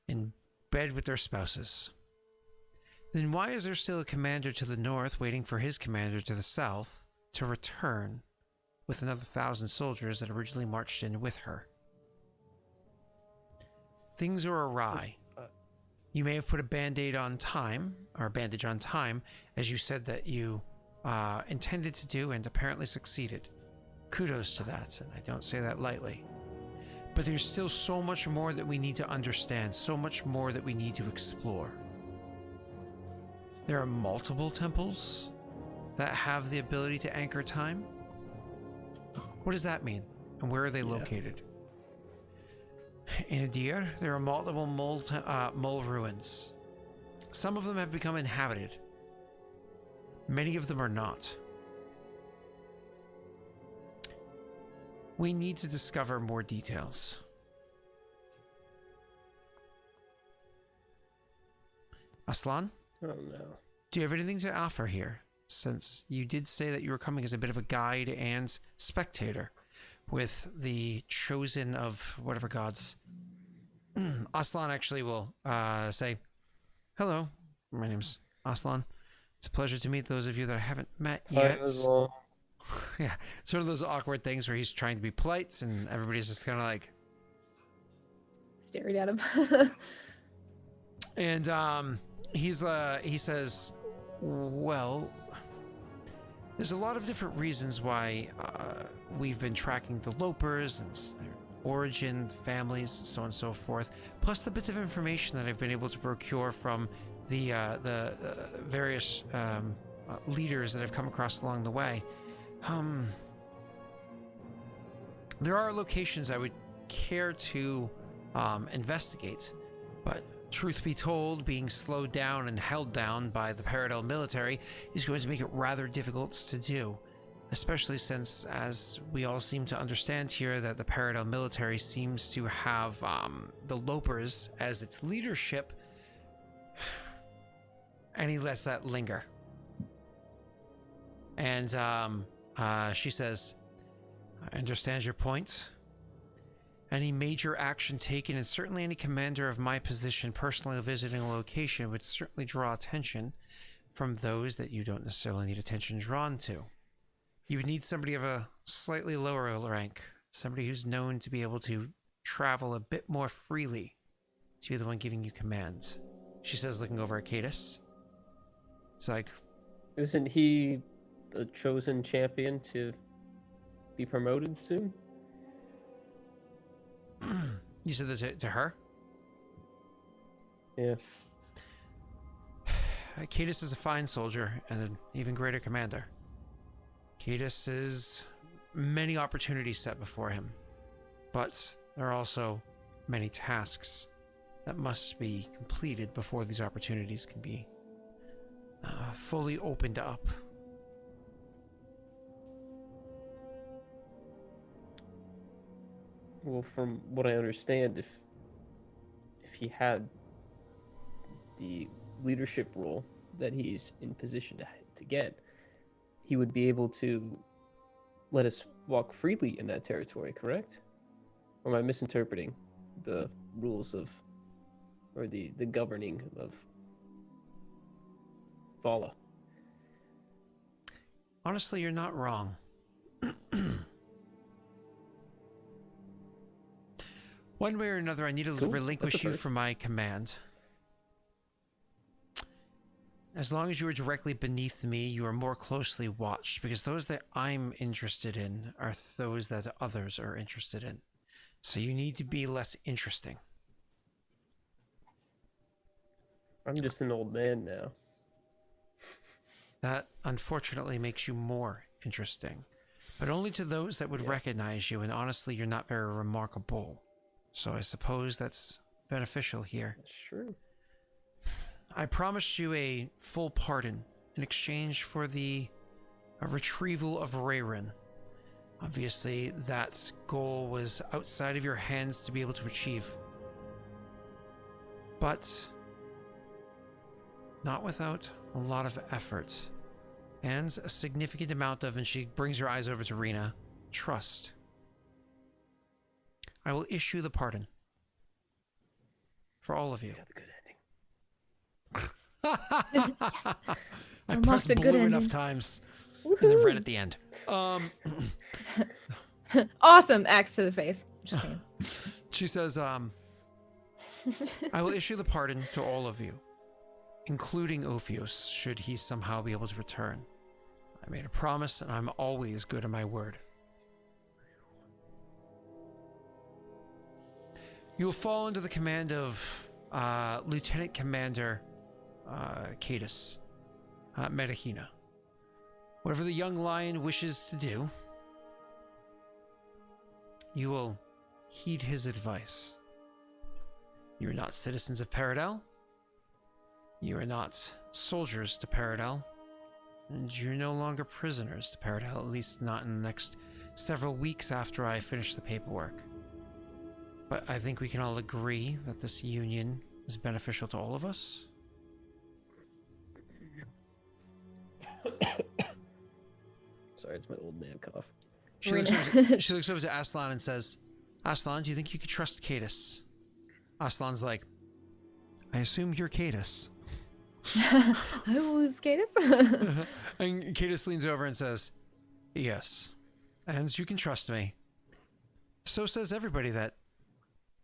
in bed with their spouses. Then why is there still a commander to the north waiting for his commander to the south to return with another 1,000 soldiers that originally marched in with her? Things are awry. You may have put a bandage on time, as you said that you intended to do and apparently succeeded. Kudos to that, and I don't say that lightly. But there's still so much more that we need to understand, so much more that we need to explore. There are multiple temples that have the ability to anchor time. What does that mean, and where are they located? In Adir, there are multiple mole ruins. Some of them have become inhabited. Many of them are not. We need to discover more details. Aslan, Oh no. do you have anything to offer here? Since you did say that you were coming as a bit of a guide and spectator with the chosen of whatever gods. Aslan actually will say, "Hello, my name's Aslan. It's a pleasure to meet those of you that I haven't met yet." Yeah, it's one of those awkward things where he's trying to be polite and everybody's just kind of like... Staring at him. And he says, "Well, there's a lot of different reasons why we've been tracking the Lopers and their origin, families, so on and so forth, plus the bits of information that I've been able to procure from the various leaders that I've come across along the way. There are locations I would care to investigate, but Truth be told, being slowed down and held down by the Paradel military is going to make it rather difficult to do. Especially since, as we all seem to understand here, that the Paradel military seems to have the Lopers as its leadership, and he lets that linger. And she says, I understand your point. Any major action taken, and certainly any commander of my position personally visiting a location, would certainly draw attention from those that you don't necessarily need attention drawn to. You would need somebody of a slightly lower rank, somebody who's known to be able to travel a bit more freely, to be the one giving you commands. She says, looking over at Cadus. It's like, Isn't he a chosen champion to be promoted soon? you said that to her? Yeah. Cadus is a fine soldier and an even greater commander. Cadus has many opportunities set before him, but there are also many tasks that must be completed before these opportunities can be fully opened up. Well, from what I understand, if he had the leadership role that he's in position to get, he would be able to let us walk freely in that territory, correct? Or am I misinterpreting the rules of, or the governing of Vala? Honestly, you're not wrong. One way or another, I need to relinquish you from my command. As long as you are directly beneath me, you are more closely watched, because those that I'm interested in are those that others are interested in. So you need to be less interesting. I'm just an old man now. That, unfortunately, makes you more interesting. But only to those that would recognize you, and honestly, you're not very remarkable. So I suppose that's beneficial here. That's true. I promised you a full pardon in exchange for the retrieval of Rayrin. Obviously, that goal was outside of your hands to be able to achieve. But not without a lot of effort and a significant amount of, and she brings her eyes over to Rena, trust. I will issue the pardon for all of you. Got the good ending. I Almost pressed a good blue enough ending. times and then red at the end. Awesome. Axe to the face. Just kidding. She says, I will issue the pardon to all of you, including Ophios, should he somehow be able to return. I made a promise, and I'm always good on my word. You will fall under the command of Lieutenant Commander Cadus Medahina. Whatever the young lion wishes to do, you will heed his advice. You are not citizens of Paradel. You are not soldiers to Paradel. And you're no longer prisoners to Paradel, at least not in the next several weeks after I finish the paperwork. But I think we can all agree that this union is beneficial to all of us. Sorry, it's my old man cough. She looks over to Aslan and says, Aslan, do you think you could trust Cadus? Aslan's like, I assume you're Cadus. Who's Cadus? And Cadus leans over and says, yes, and you can trust me. So says everybody that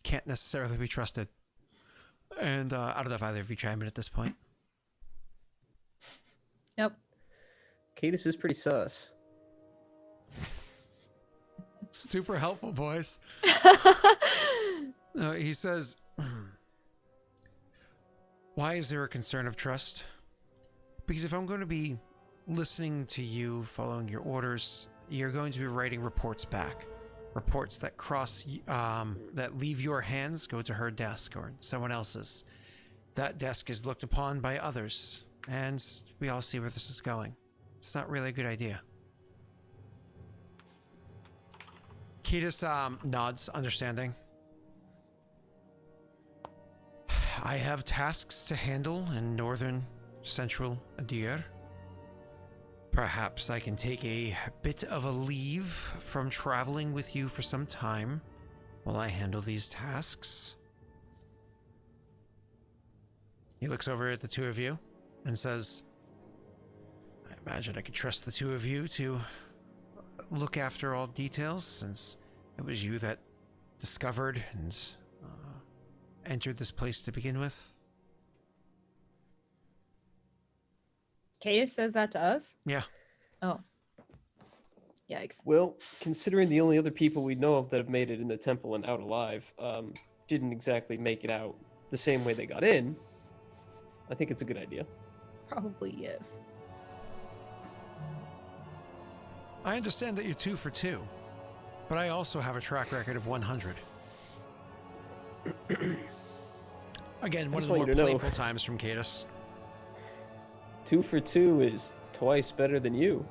can't necessarily be trusted. And I don't know if either of you chime in at this point. Nope. Cadus is pretty sus. Super helpful, boys. He says, why is there a concern of trust? Because if I'm going to be listening to you, following your orders, you're going to be writing reports back. Reports that cross, that leave your hands, go to her desk or someone else's. that desk is looked upon by others, and we all see where this is going. It's not really a good idea. Ketis nods, understanding. I have tasks to handle in northern central Adir. Perhaps I can take a bit of a leave from traveling with you for some time while I handle these tasks. He looks over at the two of you and says, I imagine I could trust the two of you to look after all details, since it was you that discovered and entered this place to begin with. Kaya says that to us? Yeah. Oh. Yikes. Well, considering the only other people we know of that have made it in the temple and out alive didn't exactly make it out the same way they got in, I think it's a good idea. Probably yes. I understand that you're 2 for 2, but I also have a track record of 100. Again, one of the more playful times from Cadus. 2 for 2 is twice better than you.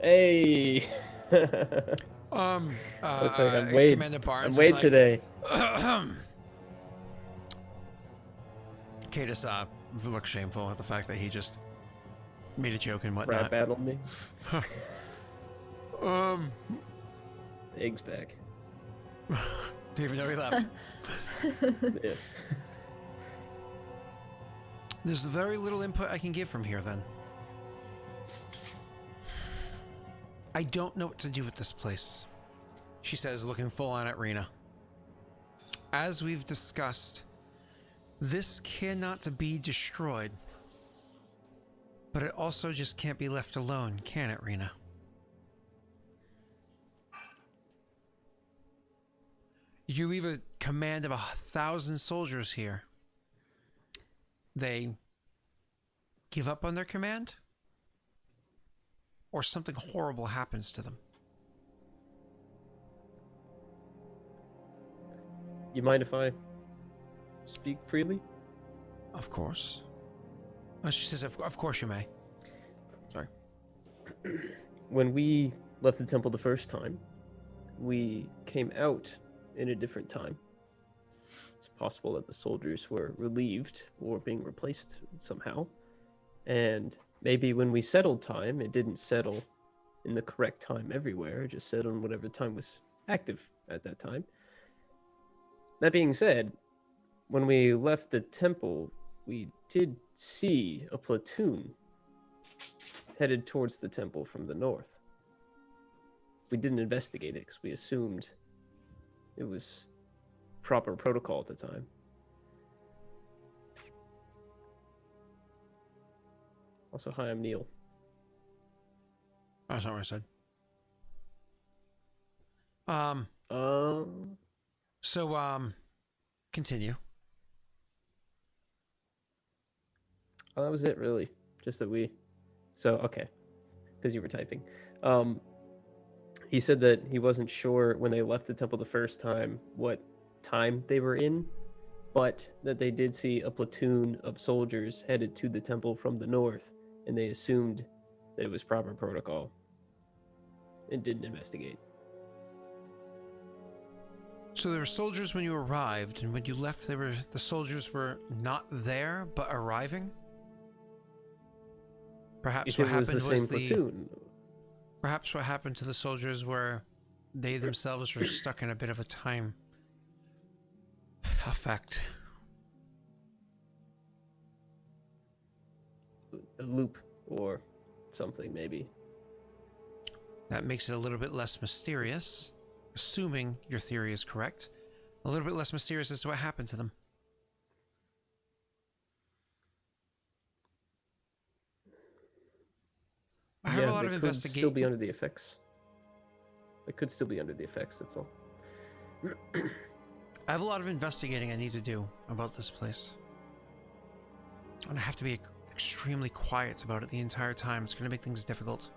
Hey! Looks like I'm Wade. Commander Barnes I'm Wade like, today. Cadus looks shameful at the fact that he just made a joke and whatnot. Rap battled me. The egg's back. Didn't even know he left. Yeah. There's very little input I can give from here, then. I don't know what to do with this place, she says, looking full on at Rena. As we've discussed, this cannot be destroyed. But it also just can't be left alone, can it, Rena? You leave a command of 1,000 soldiers here. They give up on their command? Or something horrible happens to them? You mind if I speak freely? Of course. Oh, she says, of course you may. Sorry. When we left the temple the first time, we came out in a different time. It's possible that the soldiers were relieved or being replaced somehow. And maybe when we settled time, it didn't settle in the correct time everywhere. It just settled in whatever time was active at that time. That being said, when we left the temple, we did see a platoon headed towards the temple from the north. We didn't investigate it because we assumed it was proper protocol at the time. Also, hi, I'm Neil. That's not what I said. Continue. Oh, that was it, really. Just that we... So, okay. Because you were typing. He said that he wasn't sure when they left the temple the first time what time they were in, but that they did see a platoon of soldiers headed to the temple from the north, and they assumed that it was proper protocol and didn't investigate. So there were soldiers when you arrived, and when you left, the soldiers were not there, but arriving? Perhaps If what it was happened the was same platoon. Perhaps what happened to the soldiers were they themselves were stuck in a bit of a time effect. A loop or something, maybe. That makes it a little bit less mysterious, assuming your theory is correct. A little bit less mysterious as to what happened to them. I have a lot of investigation. Still be under the effects. They could still be under the effects, that's all. I have a lot of investigating I need to do about this place. And I have to be extremely quiet about it the entire time. It's going to make things difficult.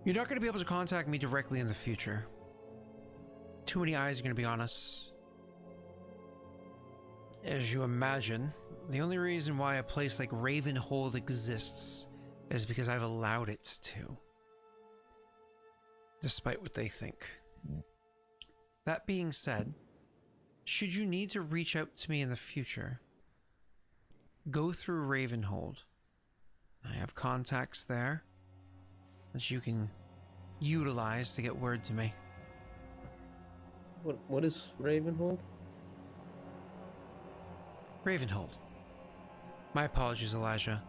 You're not going to be able to contact me directly in the future. Too many eyes are going to be on us. As you imagine, the only reason why a place like Ravenhold exists is because I've allowed it to. Despite what they think. That being said, should you need to reach out to me in the future, go through Ravenhold. I have contacts there that you can utilize to get word to me. What is Ravenhold? Ravenhold. My apologies, Elijah.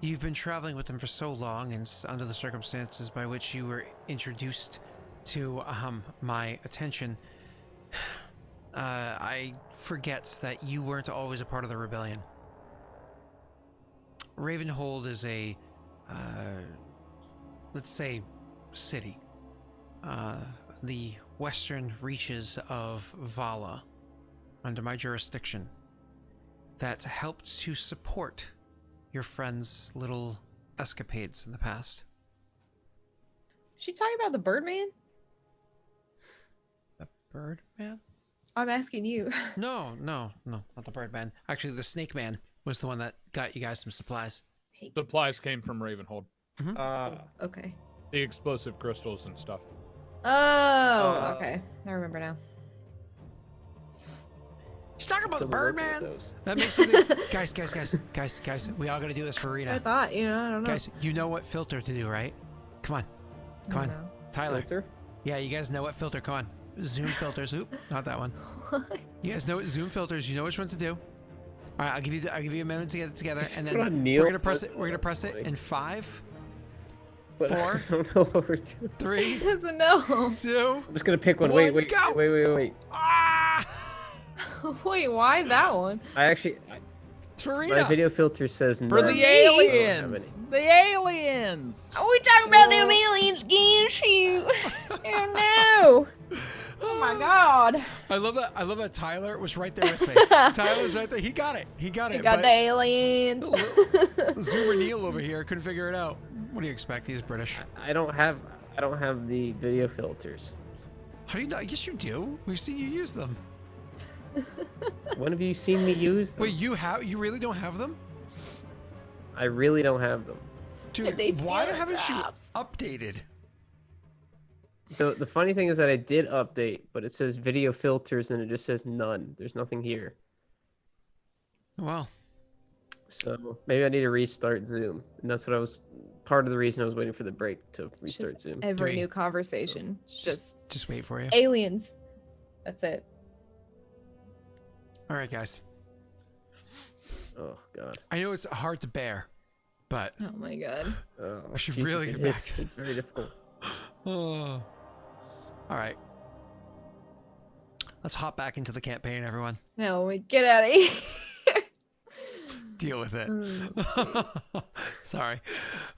You've been traveling with them for so long, and under the circumstances by which you were introduced to my attention, I forget that you weren't always a part of the rebellion. Ravenhold is a, let's say, city. The western reaches of Vala, under my jurisdiction, that helped to support your friend's little escapades in the past. She talking about the Birdman? The Birdman? I'm asking you. No, not the Birdman. Actually, the Snake Man was the one that got you guys some supplies. Supplies came from Ravenhold. Okay. The explosive crystals and stuff. Oh, okay. I remember now. She's talking about the Couldn't work with Birdman. those. That makes me think. Guys, we all gotta do this for I Rita. thought, I don't know. Guys, you know what filter to do, right? Come on. I don't know. Tyler. Filter? Yeah, you guys know what filter. Come on. Zoom filters. Oop, not that one. You guys know what Zoom filters. You know which one to do. All right, I'll give you a minute to get it together, Just and put then on Neil. we're gonna press it. That's We're gonna press it funny. in 5, But 4, I don't know what we're doing. 3, He doesn't know. 2. I'm just gonna pick one. One, Wait, go! wait. Ah! Wait, why that one? It's for My Rita. video filter says no. For the me. aliens! The aliens! Are we talking about them aliens again? Shoot. Oh no. Oh my god. I love that Tyler was right there with me. Tyler was right there. He got it. You got but the aliens. Zoomer Neil over here couldn't figure it out. What do you expect? He's British. I don't have the video filters. How do you not? Yes, you do. We've seen you use them. When have you seen me use them? Wait, you really don't have them? I really don't have them. Dude, They why steal haven't you jobs. updated? The funny thing is that I did update, but it says video filters and it just says none. There's nothing here. Well, So maybe I need to restart Zoom. And that's what part of the reason I was waiting for the break to It's restart just Zoom. every Three. new conversation. It's just wait for you. aliens. That's it. All right, guys. Oh god. I know it's hard to bear, but Oh my god. Oh, We should Jesus, really it get back is. to- It's very difficult. oh. All right. Let's hop back into the campaign, everyone. No, we get out of here. Deal with it. Sorry.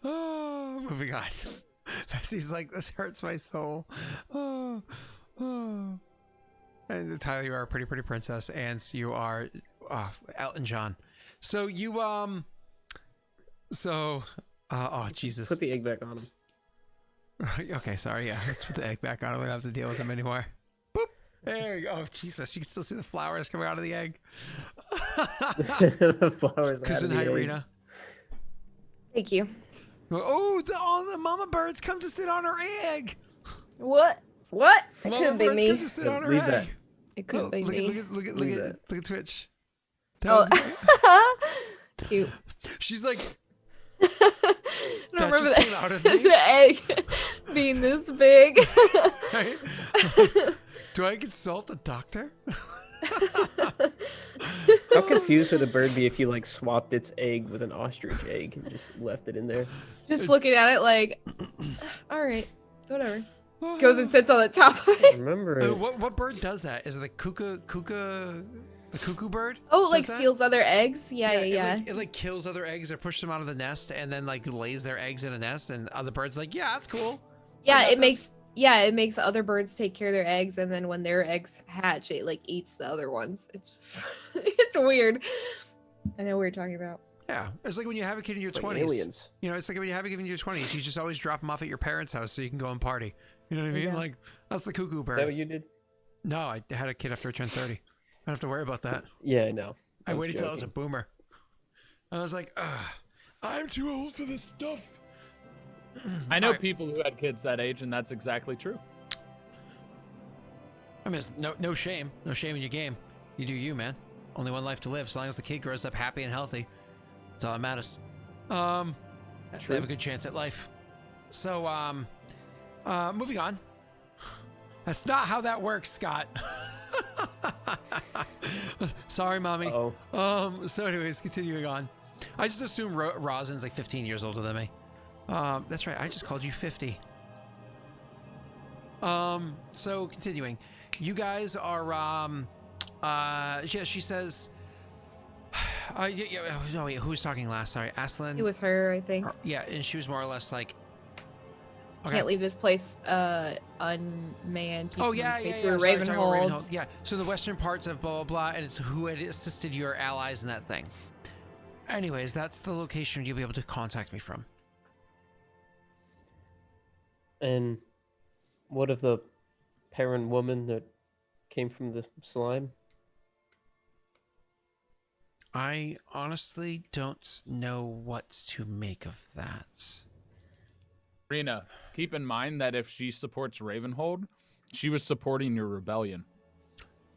Oh, moving on. He's like, this hurts my soul. Oh. And Tyler, you are a pretty princess, and you are Elton John. So you oh Jesus. Put the egg back on him. Okay, sorry. Yeah, let's put the egg back on. We don't have to deal with him anymore. Boop. There you go. Oh Jesus, you can still see the flowers coming out of the egg. The flowers. out of Cousin the egg. Irina. Thank you. Oh, all the mama birds come to sit on her egg. What? What? It Mama could be birds me. come to sit on her Read egg. that. It could be me. Look Read at Twitch. Oh. Cute. She's like, I that don't remember just came out of me. the egg being this big. Right? Do I consult a doctor? How confused would a bird be if you like swapped its egg with an ostrich egg and just left it in there? Just looking at it like, all right, whatever. Goes and sits on the top of it. Remember it. What bird does that? Is it the cuckoo bird? Oh, like does that? steals other eggs? Yeah. It like kills other eggs or pushes them out of the nest and then like lays their eggs in a nest and other birds like, yeah, that's cool. Yeah, I got it makes this. it makes other birds take care of their eggs, and then when their eggs hatch, it like eats the other ones. It's it's weird. I know what you're talking about. Yeah, it's like when you have a kid in your It's 20s. like aliens. You know, it's like when you have a kid in your 20s, you just always drop them off at your parents' house so you can go and party. You know what I mean? Yeah. Like, that's the cuckoo Is bird. that what you did? No, I had a kid after I turned 30. I don't have to worry about that. Yeah, I know. I was waited till I was a joking. boomer. I was like, I'm too old for this stuff. I know Alright. people who had kids that age, and that's exactly true. I mean, it's no shame. No shame in your game. You do you, man. Only one life to live. As long as the kid grows up happy and healthy, that's all that matters. They have a good chance at life. So, moving on. That's not how that works, Scott. Sorry, mommy. Uh-oh. So anyways, continuing on. I just assume Rosin's like 15 years older than me. That's right. I just called you 50. So continuing. You guys are, yeah, she says, no, wait, who was talking last? Sorry, Aslan? It was her, I think. Yeah, and she was more or less like, okay. Can't leave this place unmanned. Oh, yeah, Keep yeah, them yeah. safe through Sorry, talking about Ravenhold. Ravenhold. Yeah, so the western parts of blah, blah, blah, and it's who had assisted your allies in that thing. Anyways, that's the location you'll be able to contact me from. And what of the Perrin woman that came from the slime? I honestly don't know what to make of that. Rena, keep in mind that if she supports Ravenhold, she was supporting your rebellion.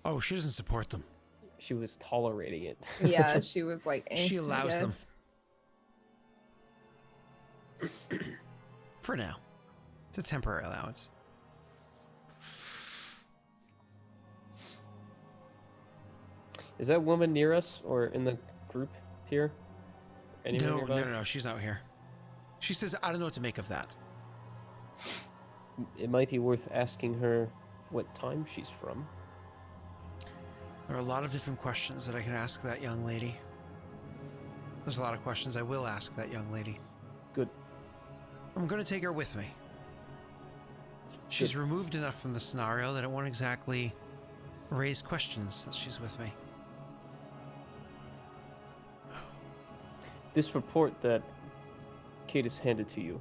Oh, she doesn't support them. She was tolerating it. Yeah, she was like, She I allows them. guess. For now. It's a temporary allowance. Is that woman near us or in the group here? Anyone nearby? No, she's not here. She says, I don't know what to make of that. It might be worth asking her what time she's from. There are a lot of different questions that I can ask that young lady. There's a lot of questions I will ask that young lady. Good. I'm going to take her with me. She's removed enough from the scenario that it won't exactly raise questions that she's with me. This report that Cadis handed to you,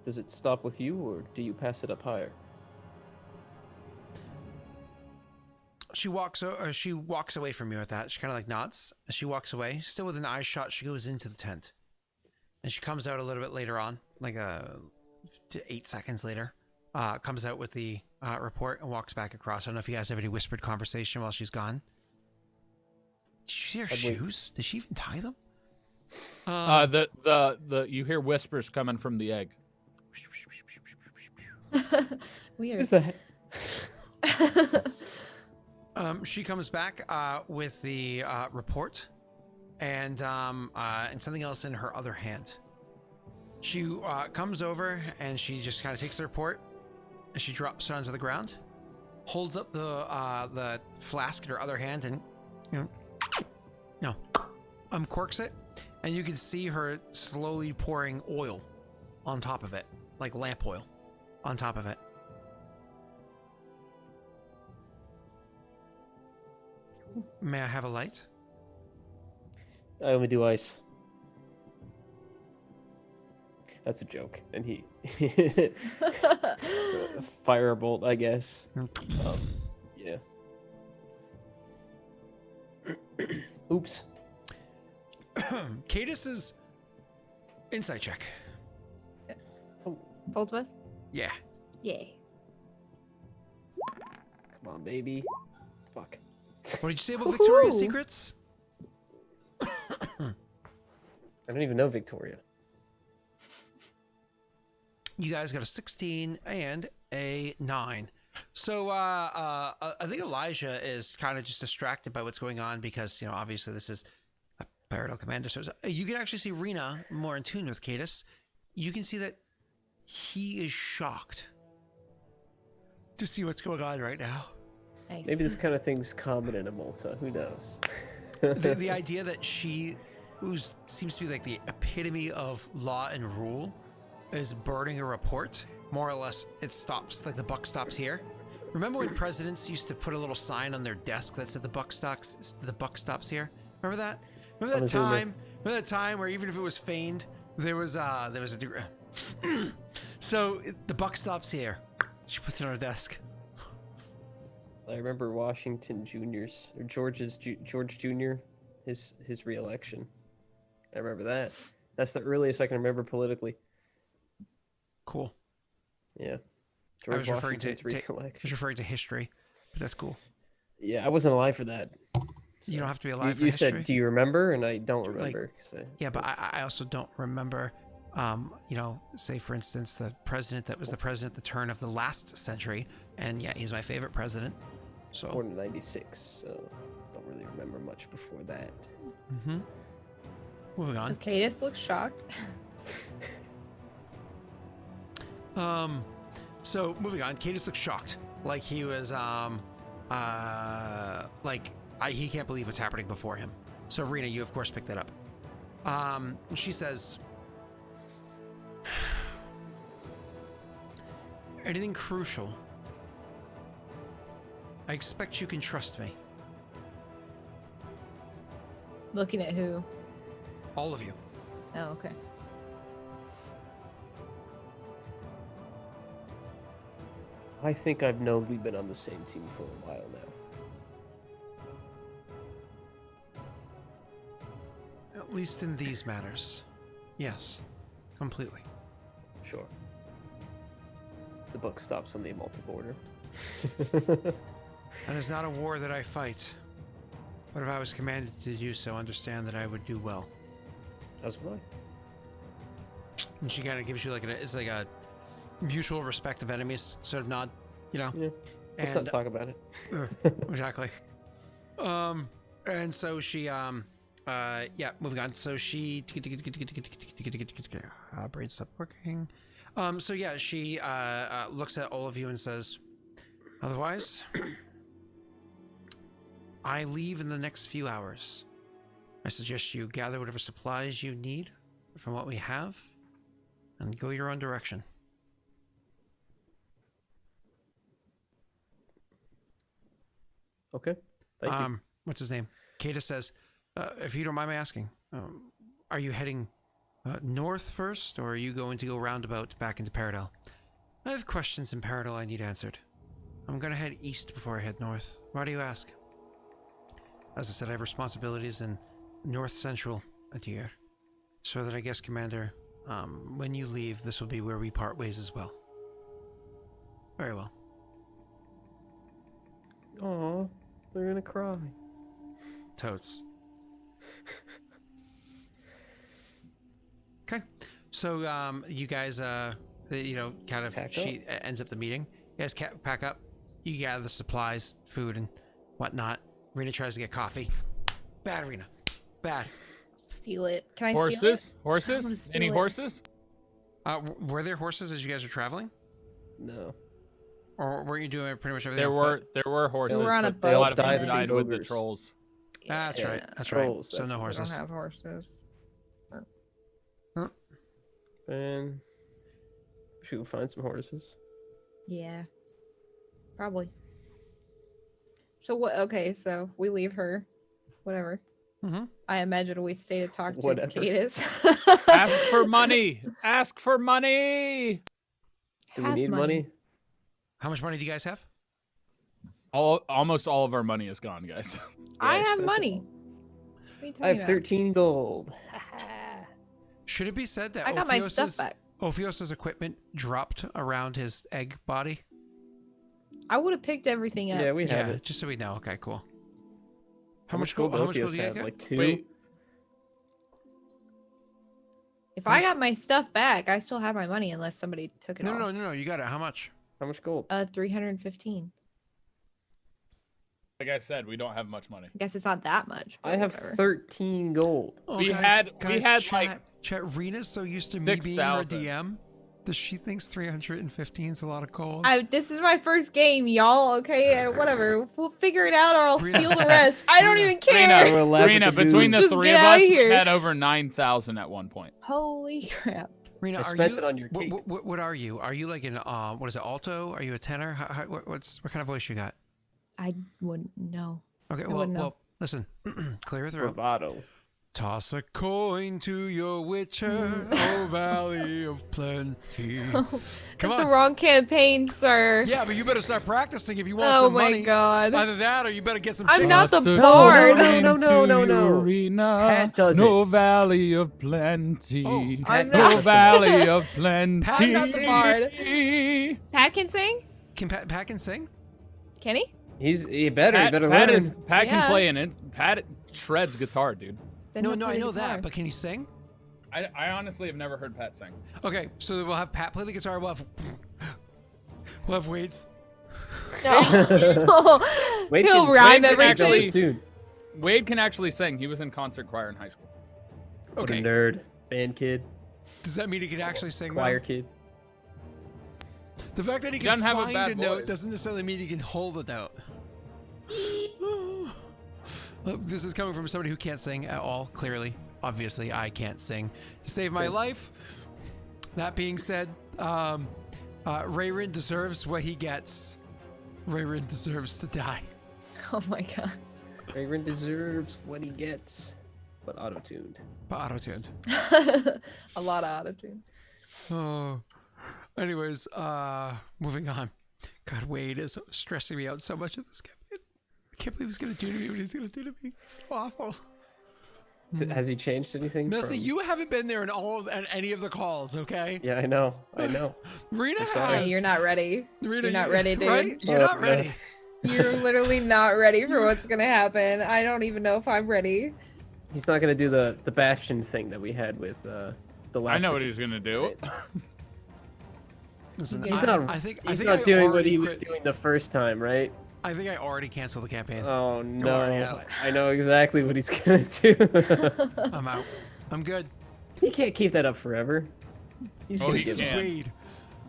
does it stop with you or do you pass it up higher? She walks away from you at that. She kind of like nods. As she walks away, still with an eye shot, she goes into the tent. And she comes out a little bit later on, like 8 seconds later, comes out with the report and walks back across. I don't know if you guys have any whispered conversation while she's gone. Did you see her shoes? Did she even tie them? The you hear whispers coming from the egg. Weird. Is that? She comes back with the report and something else in her other hand. She comes over and she just kind of takes the report and she drops it onto the ground, holds up the flask in her other hand and uncorks it, and you can see her slowly pouring oil on top of it, like lamp oil on top of it. May I have a light? I only do ice. That's a joke. And he firebolt, I guess. Yeah. Oops. Cadis's insight check. Both of us? Yeah. Yay. Come on, baby. Fuck. What did you say about Victoria's Woohoo! Secrets? I don't even know Victoria. You guys got a 16 and a 9. So I think Elijah is kind of just distracted by what's going on because, obviously this is a Paradol Commander. So you can actually see Rena more in tune with Cadis. You can see that he is shocked to see what's going on right now. Nice. Maybe this kind of thing's common in Amulta. Who knows? The idea that she, who seems to be like the epitome of law and rule, is burning a report. More or less, it stops, like the buck stops here. Remember when presidents used to put a little sign on their desk that said the buck stops here? Remember that? Remember that assuming. time? Remember that time where even if it was feigned, there was a degree. So the buck stops here. She puts it on her desk. I remember Washington Jr.'s or George Jr. his re-election. I remember that. That's the earliest I can remember politically. Cool. Yeah. I was referring to Washington's I re-election. was referring to history, but that's cool. Yeah, I wasn't alive for that. You don't have to be alive for You history. said, "Do you remember?" And I don't remember. Yeah, but I also don't remember, say for instance, the president that was the president at the turn of the last century, and yeah, he's my favorite president. So born in '96, so don't really remember much before that. Moving on. Cadus looks shocked. So moving on, Cadus looks shocked, like he was he can't believe what's happening before him. So Rena, you of course picked that up. She says, anything crucial, I expect you can trust me. Looking at who? All of you. Oh, okay. I think I've known we've been on the same team for a while now. At least in these matters. Yes, completely. Sure. The book stops on the multi-border. That is not a war that I fight. But if I was commanded to do so, understand that I would do well. As would I. And she kind of gives you it's like a mutual respect of enemies sort of nod, Yeah. Let's not talk about it. Exactly. And so she moving on. So she brain stop working. So yeah, she looks at all of you and says, otherwise, I leave in the next few hours. I suggest you gather whatever supplies you need from what we have and go your own direction. Okay. Thank you. What's his name? Kata says, if you don't mind me asking, are you heading north first, or are you going to go roundabout back into Paradel? I have questions in Paradel I need answered. I'm going to head east before I head north. Why do you ask? As I said, I have responsibilities in north central Adir. So that I guess, Commander, when you leave, this will be where we part ways as well. Very well. Aw, they're gonna cry. Totes. Okay. So, you guys, kind of, she ends up the meeting. You guys pack up. You gather the supplies, food, and whatnot. Rena tries to get coffee. Bad, Rena. Bad. Steal it. Can I steal it? Horses? Any horses? Were there horses as you guys were traveling? No. Or were you doing pretty much everything? There were horses. We were on a but a lot of boat them and died with the ogres. trolls. That's Yeah. right. That's Trolls, right. So no We horses. don't have horses. And should we find some horses? Yeah. Probably. So what? Okay, so we leave her. Whatever. Mm-hmm. I imagine we stay to talk to Whatever. Cadus. Ask for money. Ask for money. Do we Has need money? How much money do you guys have? Almost all of our money is gone, guys. I I have spent money. it all. What are you I have talking about? 13 gold. Should it be said that I got my stuff back. Ophios's equipment dropped around his egg body? I would have picked everything up. Yeah, we have Yeah, it. just so we know. Okay, cool. How much gold How do much gold do you have? get? Like 2? Wait. If I got my stuff back, I still have my money unless somebody took it all. No. You got it. How much? How much gold? 315. Like I said, we don't have much money. I guess it's not that much. I but have whatever. 13 gold. Oh, We had chat. Rena's so used to me 6,000. being her DM. Does she thinks 315 is a lot of gold? This is my first game, y'all. Okay, and whatever. We'll figure it out, or I'll Rena- steal the rest. I don't Rena- even care. We're allowed Rena, to do- between the Just three get of outta us, we here. had over 9,000 at one point. Holy crap! Rena, I are spent you? it on your cake. What are you? Are you like an what is it? Alto? Are you a tenor? What kind of voice you got? I wouldn't know. Okay, wouldn't know. well, listen, clear your throat. Bravado. Toss a coin to your witcher, oh valley of plenty. Come That's the on. wrong campaign, sir. Yeah, but you better start practicing if you want Oh some my money. god. Either that or you better get some I'm chickens. not the Toss a bard. coin No, no, no, to no. your arena, Pat does no it. valley of plenty. Oh, I'm no not. valley of plenty. Pat I'm not the bard. Pat can sing? Can Pat can sing? Can he? He better Pat learn. Pat Yeah. can play Pat shreds guitar, dude. Then No, he'll no, play I the know guitar. that, but can he sing? I honestly have never heard Pat sing. Okay, so we'll have Pat play the guitar. We'll have Wade's. No. Wade He'll can- rhyme Wade can everything. actually- Tune. Wade can actually sing. He was in concert choir in high school. What a Okay. nerd. Band kid. Does that mean he can actually sing? Choir Though? kid. The fact that he He can doesn't have a find bad a note voice. doesn't necessarily mean he can hold a note. This is coming from somebody who can't sing at all, clearly. Obviously, I can't sing to save my life. That being said, Rayrin deserves what he gets. Rayrin deserves to die. Oh my god. Rayron deserves what he gets, but auto-tuned. But auto-tuned. A lot of autotune. Oh. Anyways, moving on. God, Wade is stressing me out so much at this campaign. I can't believe he's gonna do to me what he's gonna do to me. It's so awful. Has he changed anything? Messi, from- you haven't been there in any of the calls, okay? Yeah, I know. I know. Rena It's Yeah, has. you're not ready. Rena, You're not ready, dude. Right? You're Oh, not no. ready. You're literally not ready for what's gonna happen. I don't even know if I'm ready. He's not gonna do the Bastion thing that we had with the last. I know what retreat. he's gonna do. Listen, He's I, not. I think He's I not think doing I what he was already doing the first time, right? I think I already canceled the campaign. Oh already no! out. I know exactly what he's gonna do. I'm out. I'm good. He can't keep that up forever. He's Oh, gonna he This is give can. up. Wade.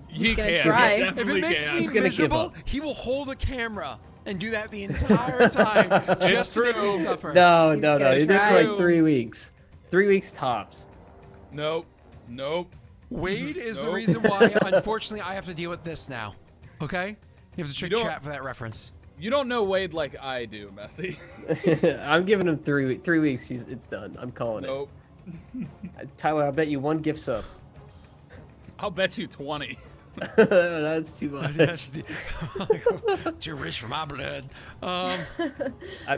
He gonna can. try. He If If definitely it makes can. me He's gonna give miserable, up. he will hold a camera and do that the entire time just to make me true. suffer. No, He's no, no. gonna He did for try. like 3 weeks. 3 weeks tops. Nope. Nope. Wade is the Nope. reason why, unfortunately, I have to deal with this now. Okay? You have to trick don't- chat for that reference. You don't know Wade like I do, Messi. I'm giving him 3 weeks. It's done. I'm calling Nope. it. Tyler, I'll bet you 1 gift sub. I'll bet you 20. That's too much. That's too rich for my blood. I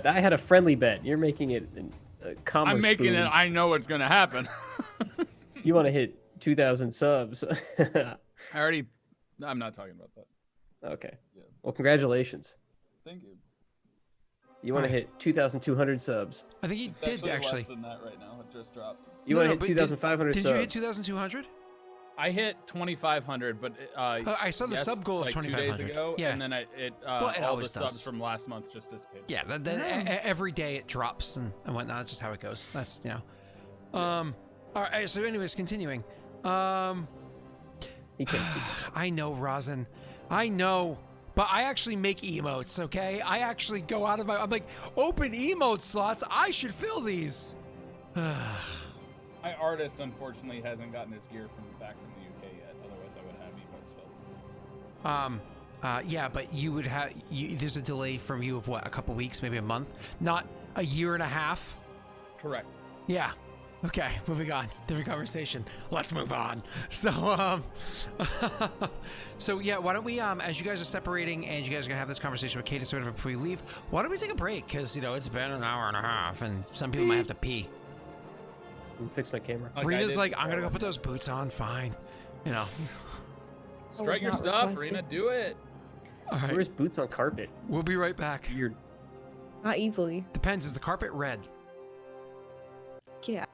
had a friendly bet. You're making it a commerce I'm making boom. it. I know what's gonna happen. You want to hit 2,000 subs. I'm not talking about that. Okay. Yeah. Well, congratulations. Thank you. You want to hit 2,200 subs. I think he It's did actually. less than that right now. It just dropped. You No, want no, to but hit 2,500 Did subs. you hit 2,200? I hit 2,500, but I saw the sub goal of like 2 days 2,500. ago, Yeah. and then Well, it all the always subs does. from last month just disappeared. Yeah, every day it drops and whatnot. That's just how it goes. That's, you know. All right, so anyways, continuing. He can't keep I know, Rosin. I know. But I actually make emotes, okay? I actually go out of my... I'm like, open emote slots. I should fill these. My artist, unfortunately, hasn't gotten his gear back from the UK yet. Otherwise, I would have emotes filled. Yeah, but you would have... there's a delay from you of, what, a couple weeks, maybe a month? Not a year and a half? Correct. Yeah. Okay, moving on. Different conversation. Let's move on. So, so yeah, why don't we, as you guys are separating and you guys are gonna have this conversation with Kate sort of before you leave, why don't we take a break? Because, you know, it's been an hour and a half and some people might have to pee. and fix my camera. Like I Rena's did like, before. I'm gonna go put those boots on, fine. You know. Strike your not stuff, requested. Rena. Do it. All right, Where's boots on carpet? we'll be right back. Weird. Not easily. Depends, is the carpet red? Get out.